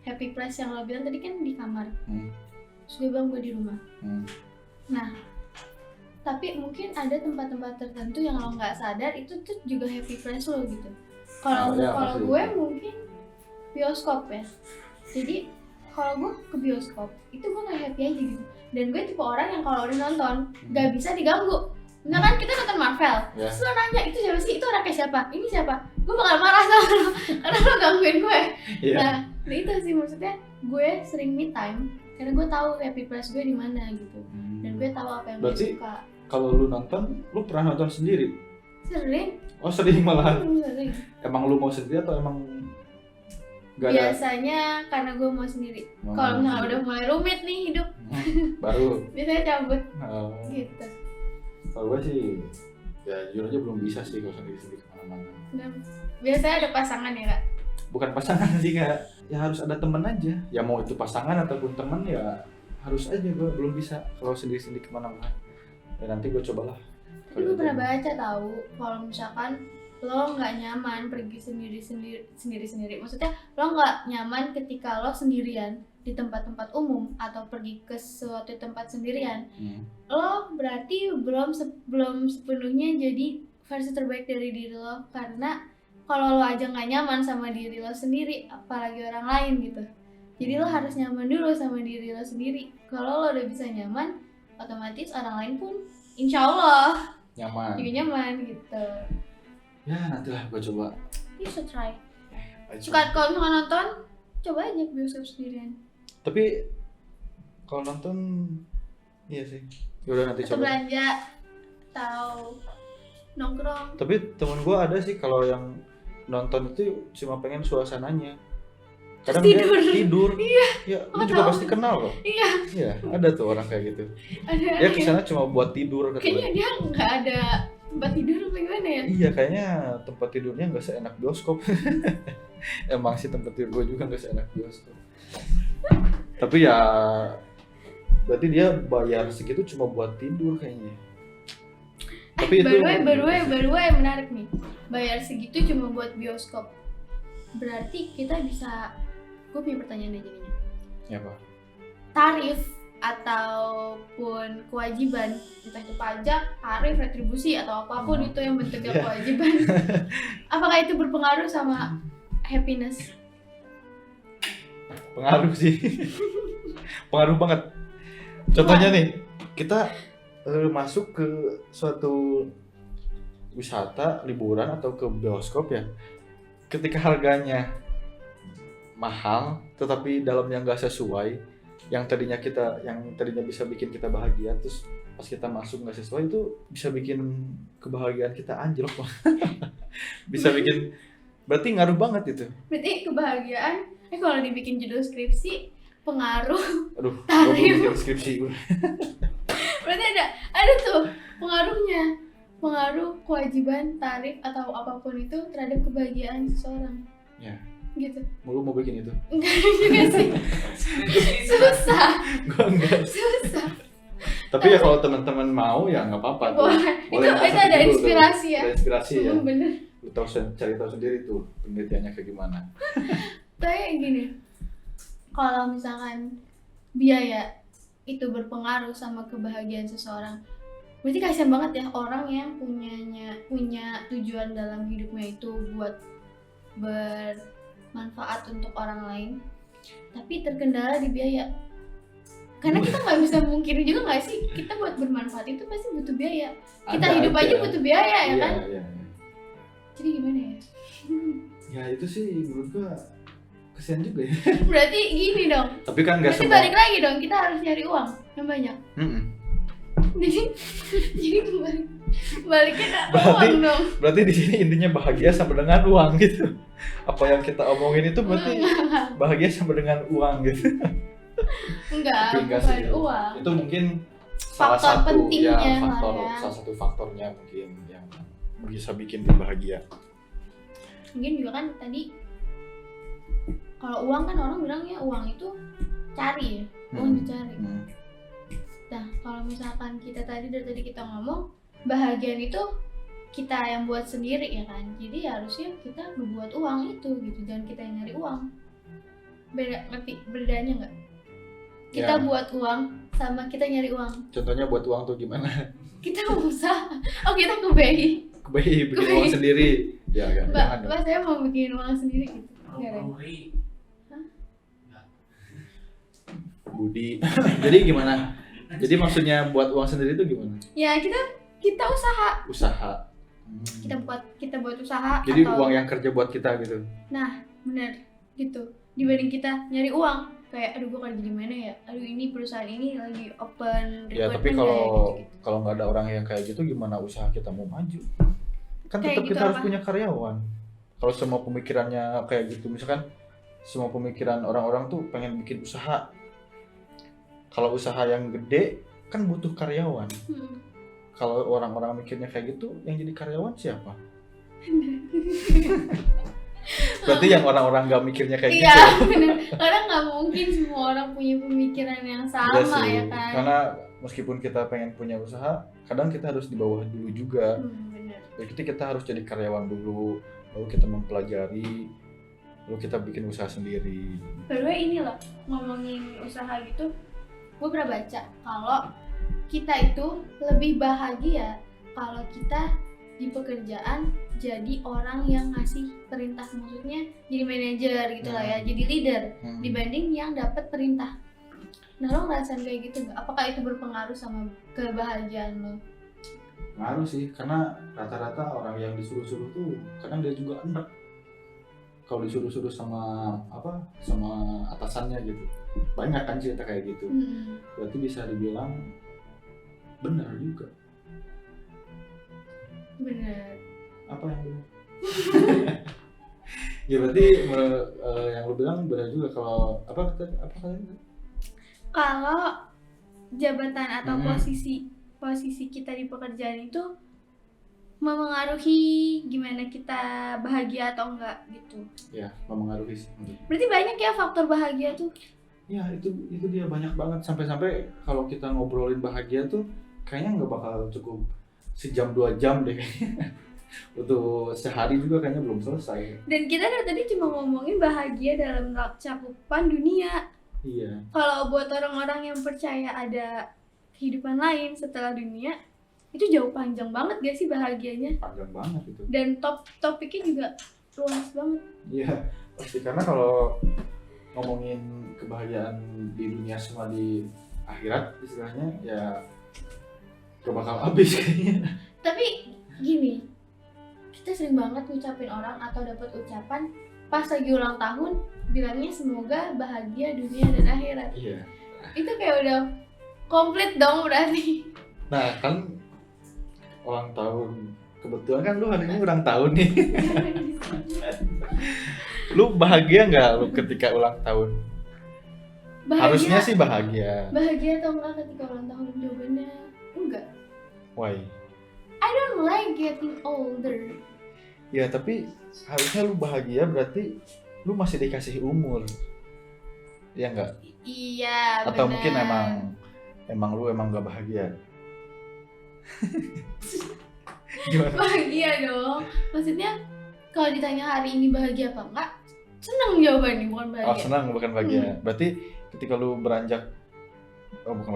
Happy place yang lo bilang tadi kan di kamar. Terus gue bilang gue di rumah. Nah, tapi mungkin ada tempat-tempat tertentu yang lo nggak sadar itu tuh juga happy place lo gitu. Kalau gue mungkin bioskop ya. Jadi kalau gue ke bioskop itu gue nggak happy aja gitu. Dan gue tipe orang yang kalau udah nonton nggak bisa diganggu. Misalkan kita nonton Marvel, terus lo nanya itu siapa sih? Itu anaknya siapa? Ini siapa? Gue bakal marah sama lo karena lo gangguin gue. Nah itu sih maksudnya gue sering me time karena gue tahu happy place gue di mana gitu. Dan gue tahu apa yang gue suka. Kalau lu nonton, lu pernah nonton sendiri? Sering. Oh sering malahan? Sering. Emang lu mau sendiri atau emang gak ada? Biasanya karena gue mau sendiri. Kalau misalnya udah mulai rumit nih hidup, baru biasanya cabut. Gitu. Kalau gue sih, ya jujur aja belum bisa sih kalau sendiri-sendiri kemana-mana. Biasanya ada pasangan ya kak? Bukan pasangan sih kak, ya harus ada temen aja. Ya mau itu pasangan ataupun temen ya harus aja. Gue belum bisa kalau sendiri-sendiri kemana-mana. Ya nanti gue cobalah. Tapi gue pernah baca tahu kalau misalkan lo nggak nyaman pergi sendiri, maksudnya lo nggak nyaman ketika lo sendirian di tempat-tempat umum atau pergi ke suatu tempat sendirian, lo berarti belum sepenuhnya jadi versi terbaik dari diri lo, karena kalau lo aja nggak nyaman sama diri lo sendiri, apalagi orang lain gitu. Jadi lo harus nyaman dulu sama diri lo sendiri. Kalau lo udah bisa nyaman, otomatis orang lain pun insya Allah nyaman. juga nyaman gitu. Ya nantilah gue coba. You should try. Suka kalau mau nonton, coba aja bioskop sendirian. Tapi kalau nonton, iya sih. Yaudah nanti atau coba. Belanja, atau nongkrong. Tapi temen gue ada sih kalau yang nonton itu cuma pengen suasananya. Kadang dia tidur. Iya. Ya, lu juga pasti kenal loh. Iya. Iya, ada tuh orang kayak gitu. Ada. Dia kesana cuma buat tidur. Kayaknya dia nggak ada tempat tidur apa gimana ya? Iya, kayaknya tempat tidurnya nggak seenak bioskop. Emang sih tempat tidur gue juga nggak seenak bioskop. Tapi ya, berarti dia bayar segitu cuma buat tidur kayaknya. Tapi itu baru yang menarik nih. Bayar segitu cuma buat bioskop. Berarti kita bisa, gue punya pertanyaan aja nih. Ya Pak. Tarif ataupun kewajiban, entah itu pajak, tarif, retribusi atau apapun itu yang bentuknya kewajiban, apakah itu berpengaruh sama happiness? Pengaruh sih. Pengaruh banget. Contohnya nih, kita masuk ke suatu wisata, liburan atau ke bioskop ya. Ketika harganya mahal, tetapi dalamnya nggak sesuai, yang tadinya bisa bikin kita bahagia, terus pas kita masuk nggak sesuai, itu bisa bikin kebahagiaan kita anjlok. Bisa bikin, berarti ngaruh banget itu. Berarti kebahagiaan, kalau dibikin judul skripsi, pengaruh. Aduh, gue belum bikin skripsi gue. Berarti ada tuh pengaruhnya, pengaruh kewajiban, tarif atau apapun itu terhadap kebahagiaan seseorang. Ya. Gitu. Lu mau bikin itu? Enggak juga sih. Susah. Gue enggak. Susah. Tapi ya kalau teman-teman mau ya nggak apa-apa. Boleh. Itu ada inspirasi ya. Ada inspirasi ya. Bener. Lu cari tahu sendiri tuh penelitiannya kayak gimana. Tapi gini, kalau misalkan biaya itu berpengaruh sama kebahagiaan seseorang, berarti kasihan banget ya orang yang punya tujuan dalam hidupnya itu buat bermanfaat untuk orang lain, tapi terkendala di biaya. Karena kita nggak bisa mungkiri juga nggak sih, kita buat bermanfaat itu pasti butuh biaya. Kita hidup aja butuh biaya ya kan? Iya. Jadi gimana ya? Ya itu sih menurut gua kasihan juga ya. Berarti gini dong. Tapi kan nggak berarti semua. balik lagi dong, kita harus nyari uang yang banyak. Jadi baliknya ke uang dong. Berarti di sini intinya bahagia sama dengan uang gitu. Apa yang kita omongin itu berarti bahagia sama dengan uang gitu. Enggak bukan sih. Uang. Itu mungkin Faktor salah satu pentingnya ya, lah ya. salah satu faktornya mungkin yang bisa bikin dia bahagia. Mungkin juga kan tadi kalau uang kan orang bilangnya uang itu cari ya, uang dicari. Nah kalau misalkan kita dari tadi kita ngomong bahagian itu kita yang buat sendiri ya kan. Jadi harusnya kita ngebuat uang itu gitu, jangan kita yang nyari uang. Beda, ngerti bedanya nggak? Kita Ya. buat uang sama kita nyari uang. Contohnya buat uang tuh gimana? Kita usaha. Oh, kita ke BI. Bikin uang sendiri. Ya kan. Jangan dong. Mbak saya mau bikin uang sendiri gitu. Nggak ada. Buri. Budi. Jadi gimana? Jadi maksudnya buat uang sendiri itu gimana? Ya kita usaha. Usaha. Kita buat usaha. Jadi atau uang yang kerja buat kita gitu. bener gitu. Dibanding kita nyari uang, kayak aduh gue kerja di mana ya? Aduh ini perusahaan ini lagi open Ya tapi recruitment kalau ya, gitu-gitu. kalau nggak ada orang yang kayak gitu, gimana usaha kita mau maju? Kan Kayak tetap gitu kita harus apa? punya karyawan. Kalau semua pemikirannya kayak gitu, misalkan semua pemikiran orang-orang tuh pengen bikin usaha. Kalau usaha yang gede kan butuh karyawan. Hmm. Kalau orang-orang mikirnya kayak gitu, yang jadi karyawan siapa? Berarti yang orang-orang nggak mikirnya kayak Iya, gitu. bener. Karena nggak mungkin semua orang punya pemikiran yang Iya sama sih. ya kan. Karena meskipun kita pengen punya usaha, kadang kita harus di bawah dulu juga. Bener. Jadi kita harus jadi karyawan dulu, lalu kita mempelajari, lalu kita bikin usaha sendiri. By the way ini loh, ngomongin usaha gitu, gue pernah baca kalau kita itu lebih bahagia kalau kita di pekerjaan jadi orang yang ngasih perintah, maksudnya jadi manajer gitu lah ya, jadi leader dibanding yang dapat perintah. Nah lo ngerasain kayak gitu nggak? Apakah itu berpengaruh sama kebahagiaan lo? Ngaruh sih, karena rata-rata orang yang disuruh-suruh tuh kadang dia juga enak. Kalau disuruh-suruh sama atasannya gitu, banyak kan cerita kayak gitu. Berarti bisa dibilang benar juga. Bener. Apa yang benar? Ya berarti yang lu bilang benar juga. Kalau apa katanya? Kalau jabatan atau Hmm. posisi kita di pekerjaan itu memengaruhi gimana kita bahagia atau enggak gitu. Ya, mempengaruhi sih. Berarti banyak ya faktor bahagia tuh. Ya itu dia banyak banget, sampai kalau kita ngobrolin bahagia tuh kayaknya nggak bakal cukup sejam 2 jam deh kayaknya. Untuk sehari juga kayaknya belum selesai. Dan kita dari tadi cuma ngomongin bahagia dalam cakupan dunia. Iya. Kalau buat orang-orang yang percaya ada kehidupan lain setelah dunia, itu jauh panjang banget gak sih bahagianya? Panjang banget itu. Dan topiknya juga luas banget. Iya, pasti, karena kalau ngomongin kebahagiaan di dunia sama di akhirat istilahnya ya gak bakal habis kayaknya. Tapi gini, kita sering banget ngucapin orang atau dapat ucapan pas lagi ulang tahun bilangnya semoga bahagia dunia dan akhirat. Iya. Itu kayak udah komplit dong berarti. Nah kan ulang tahun, kebetulan kan lu hari ini ulang tahun nih. Lu bahagia nggak lu ketika ulang tahun? Harusnya sih bahagia. Bahagia atau enggak ketika ulang tahun? Jawabannya enggak. Why? I don't like getting older. Ya tapi harusnya lu bahagia, berarti lu masih dikasih umur. Iya nggak? Iya, Atau benar. mungkin emang lu gak bahagia? Gimana? Bahagia dong. Maksudnya kalau ditanya hari ini bahagia apa enggak? Seneng jawabannya, bukan bahagia. Oh senang bukan bahagia. Berarti ketika lu bukan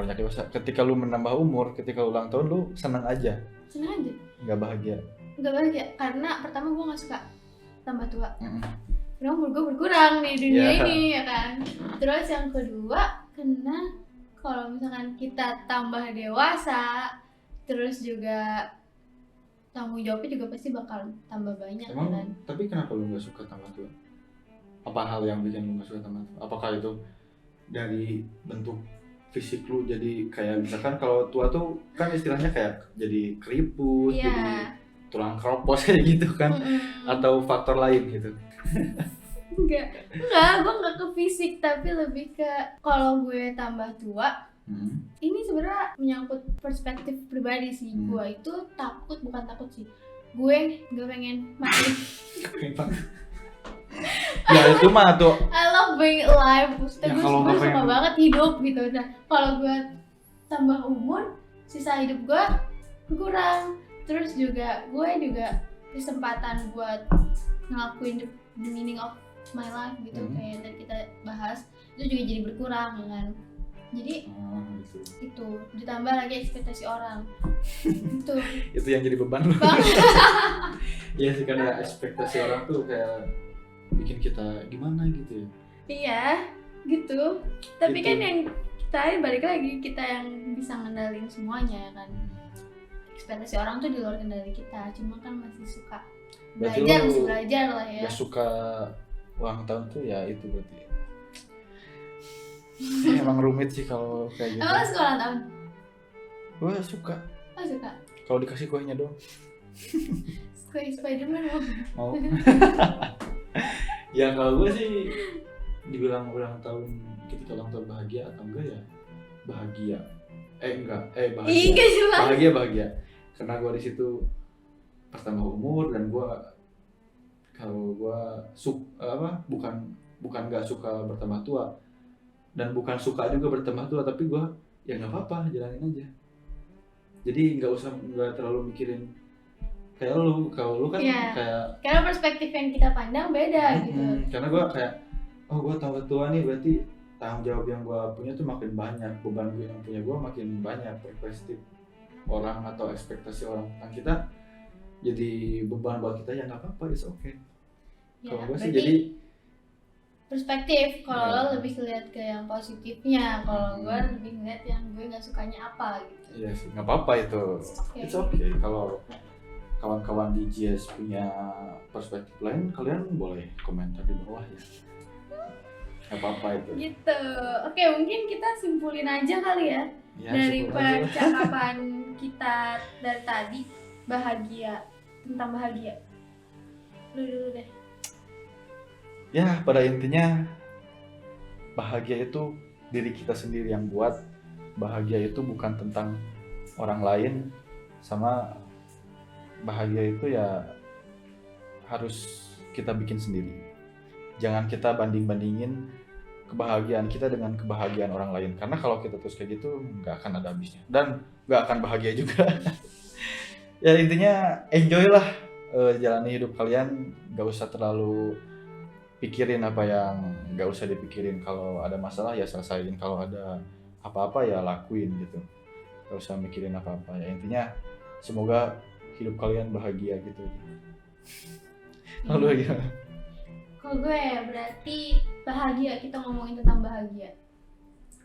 beranjak dewasa, ketika lu menambah umur, ketika ulang tahun lu senang aja, Seneng aja. nggak bahagia. Enggak bahagia karena pertama gue nggak suka tambah tua. Mm-mm. Karena umur gue berkurang di dunia Yeah. ini ya kan. Terus yang kedua, karena kalau misalkan kita tambah dewasa, terus juga tanggung jawabnya juga pasti bakal tambah banyak ya Emang kan. tapi kenapa lu nggak suka tambah tua? Apa hal yang bikin lu nggak suka tambah tua? Apakah itu dari bentuk fisik lu, jadi kayak misalkan kalau tua tuh kan istilahnya kayak jadi keriput, Iya. jadi tulang keropos kayak gitu kan? Atau faktor lain gitu? Enggak, gue nggak ke fisik, tapi lebih ke kalau gue tambah tua. Ini sebenarnya menyangkut perspektif pribadi sih. Gue itu bukan takut sih. Gue nggak pengen mati. Ya itu mah tuh. I love being alive. Maksudnya Ya, gue kalau nggak suka pengen- banget hidup gitu. Nah, kalau gue tambah umur, sisa hidup gue berkurang. Terus juga gue juga kesempatan buat ngelakuin the meaning of my life gitu, kayak tadi kita bahas, itu juga jadi berkurang kan. Jadi gitu. itu ditambah lagi ekspektasi orang. Itu yang jadi beban lu. Banget. Iya sih, karena ekspektasi orang tuh kayak bikin kita gimana gitu ya. Iya, gitu. Tapi Gitu. kan yang kita balik lagi, kita yang bisa ngendalin semuanya kan. Ekspektasi orang tuh di luar kendali kita, cuma kan masih suka Berarti belajar, lu masih belajar lah ya. Gak suka ulang tahun tuh ya itu berarti. Emang rumit sih kalau kayak gitu. Emang suka ulang tahun? Gue suka. Oh suka. Kalau dikasih kuenya dong. Suka Spiderman mau. Mau. Ya kalau gue sih dibilang ulang tahun, ketika ulang tahun bahagia atau enggak ya bahagia. Bahagia. Enggak jelas. Bahagia. Karena gue di situ pertama umur dan gue kalau gue bukan nggak suka bertambah tua dan bukan suka juga bertambah tua, tapi gue ya nggak apa-apa, jalanin aja. Jadi nggak terlalu mikirin kayak lu. Kalau lu kan Iya. kayak Karena perspektif yang kita pandang beda gitu. karena gue kayak gue tambah tua nih, berarti tanggung jawab yang gue punya tuh makin banyak, beban gue yang punya gue makin banyak, perspektif orang atau ekspektasi orang tentang kita jadi beban buat kita, ya nggak apa-apa, it's okay. Ya, Kalau gue sih berarti jadi perspektif. Kalau Iya. lo lebih lihat ke yang positifnya, kalau gue lebih ngeliat yang gue nggak sukanya apa gitu. iya sih, nggak apa-apa itu, Okay. it's okay. Kalau kawan-kawan di JS punya perspektif lain, kalian boleh komentar di bawah ya. Nggak apa-apa itu. Gitu. Oke, mungkin kita simpulin aja kali ya, Ya, dari syukur aja. percakapan kita dari tadi, tentang bahagia. Lu dulu deh. Ya, pada intinya bahagia itu diri kita sendiri yang buat. Bahagia itu bukan tentang orang lain, sama bahagia itu ya harus kita bikin sendiri. Jangan kita banding-bandingin kebahagiaan kita dengan kebahagiaan orang lain, karena kalau kita terus kayak gitu nggak akan ada habisnya dan nggak akan bahagia juga. Ya intinya enjoy lah, jalani hidup kalian, nggak usah terlalu pikirin apa yang nggak usah dipikirin. Kalau ada masalah ya selesaiin, kalau ada apa-apa ya lakuin gitu, nggak usah mikirin apa-apa. Ya intinya semoga hidup kalian bahagia gitu. Lalu gimana? Kalau gue berarti bahagia, kita ngomongin tentang bahagia.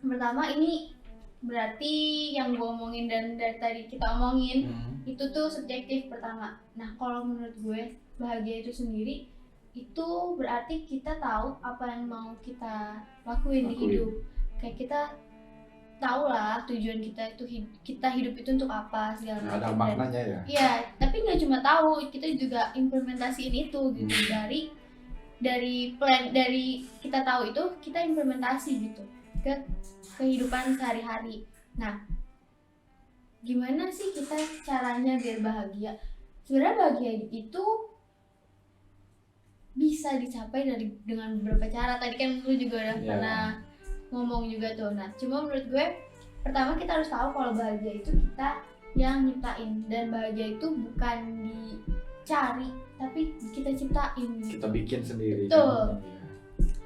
Pertama ini berarti yang gue omongin dan dari tadi kita omongin itu tuh subjektif pertama. Nah kalau menurut gue bahagia itu sendiri itu berarti kita tahu apa yang mau kita lakuin di hidup. Kayak kita tahu lah tujuan kita itu, kita hidup itu untuk apa segala macam. Ada maknanya ya. Iya, tapi nggak cuma tahu, kita juga implementasiin itu gitu. Dari kita tahu itu, kita implementasi gitu ke kehidupan sehari-hari. Nah, gimana sih kita caranya biar bahagia? Sebenarnya bahagia itu bisa dicapai dengan beberapa cara. Tadi kan lu juga udah pernah ngomong juga tuh. Nah, cuma menurut gue pertama kita harus tahu kalau bahagia itu kita yang nyiptain, dan bahagia itu bukan dicari tapi kita ciptain. Kita bikin sendiri. Betul. Kan?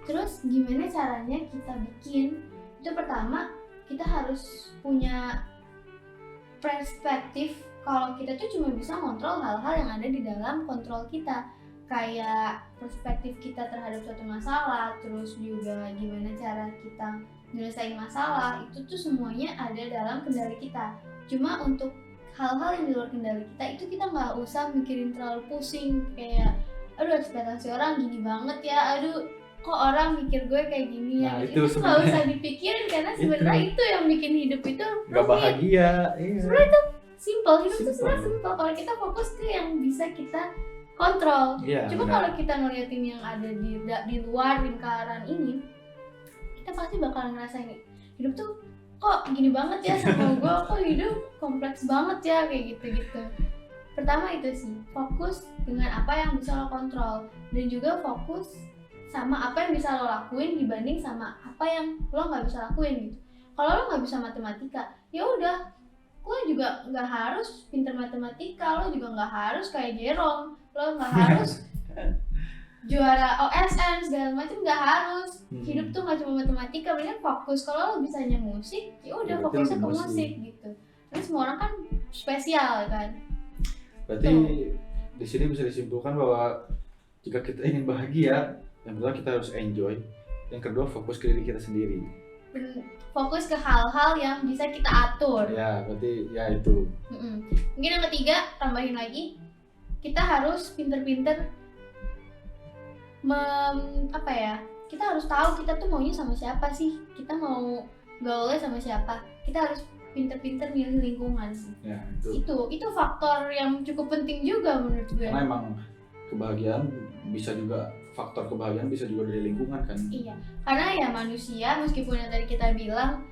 Terus gimana caranya kita bikin? Itu pertama kita harus punya perspektif kalau kita tuh cuma bisa kontrol hal-hal yang ada di dalam kontrol kita, kayak perspektif kita terhadap suatu masalah, terus juga gimana cara kita nyelesain masalah, itu tuh semuanya ada dalam kendali kita. Cuma untuk hal-hal yang di luar kendali kita itu kita nggak usah mikirin terlalu pusing, kayak aduh ekspektasi orang gini banget ya, aduh kok orang mikir gue kayak gini ya. Nah, Itu itu nggak usah dipikirin karena sebenarnya itu yang bikin hidup itu nggak rumit. bahagia. Iya. Sebenarnya itu simple, hidup tuh Simple. sebenarnya simple kalau kita fokus ke yang bisa kita kontrol. Iya, Cuma benar. kalau kita ngeliatin yang ada di luar lingkaran ini, kita pasti bakal ngerasain hidup tuh kok gini banget ya sama gue, kok hidup kompleks banget ya, kayak gitu-gitu. Pertama itu sih, fokus dengan apa yang bisa lo kontrol, dan juga fokus sama apa yang bisa lo lakuin dibanding sama apa yang lo nggak bisa lakuin gitu. Kalau lo nggak bisa matematika, ya udah lo juga nggak harus pintar matematika, lo juga nggak harus kayak Jerome, lo nggak harus juara OSN segala macam, nggak harus. Hidup tuh nggak cuma matematika, mendingan fokus. Kalau lo bisanya musik, ya udah Ya, berarti fokusnya lo ke di musik. musik gitu. Terus semua orang kan spesial kan. Berarti di sini bisa disimpulkan bahwa jika kita ingin bahagia, yang pertama kita harus enjoy, yang kedua fokus ke diri kita sendiri. Fokus ke hal-hal yang bisa kita atur. Ya, berarti ya itu. Mungkin yang ketiga, tambahin lagi, kita harus pinter-pinter kita harus tahu kita tuh maunya sama siapa sih, kita mau gaulnya sama siapa, kita harus pinter-pinter milih lingkungan sih. Ya, Itu faktor yang cukup penting juga menurut gue. karena emang faktor kebahagiaan bisa juga dari lingkungan kan. Iya, karena ya manusia, meskipun yang tadi kita bilang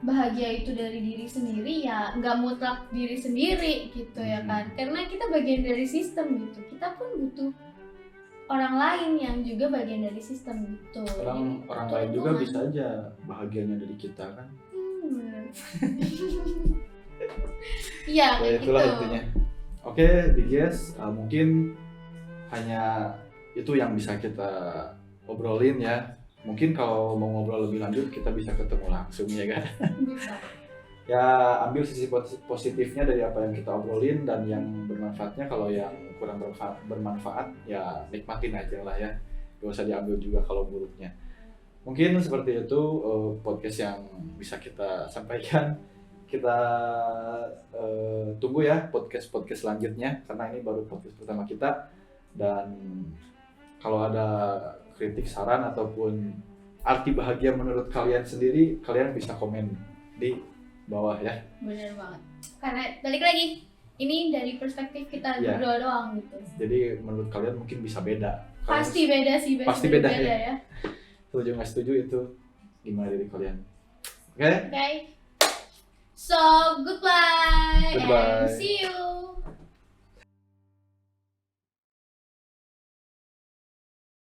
bahagia itu dari diri sendiri, ya nggak mutlak diri sendiri gitu ya kan, karena kita bagian dari sistem gitu, kita pun butuh orang lain yang juga bagian dari sistem gitu. Orang lain juga bisa aja bahagianya dari kita kan. Iya, Ya kayak itulah gitu. intinya. Oke, Diges, mungkin hanya itu yang bisa kita obrolin ya. Mungkin kalau mau ngobrol lebih lanjut kita bisa ketemu langsung ya kan. Bisa. Ya ambil sisi positifnya dari apa yang kita obrolin, dan yang bermanfaatnya, kalau yang kurang bermanfaat ya nikmatin aja lah ya, gak usah diambil juga kalau buruknya. Mungkin seperti itu podcast yang bisa kita sampaikan. Kita tunggu ya podcast selanjutnya, karena ini baru podcast pertama kita. Dan kalau ada kritik, saran, ataupun arti bahagia menurut kalian sendiri, kalian bisa komen di bawah ya. Bener banget. Karena balik lagi, ini dari perspektif kita Iya. berdua doang gitu. Jadi menurut kalian mungkin bisa beda. Kalian Pasti beda sih, Pasti beda ya. ya. setuju nggak setuju itu gimana dari kalian. Oke? Okay. So goodbye. Goodbye. And see you.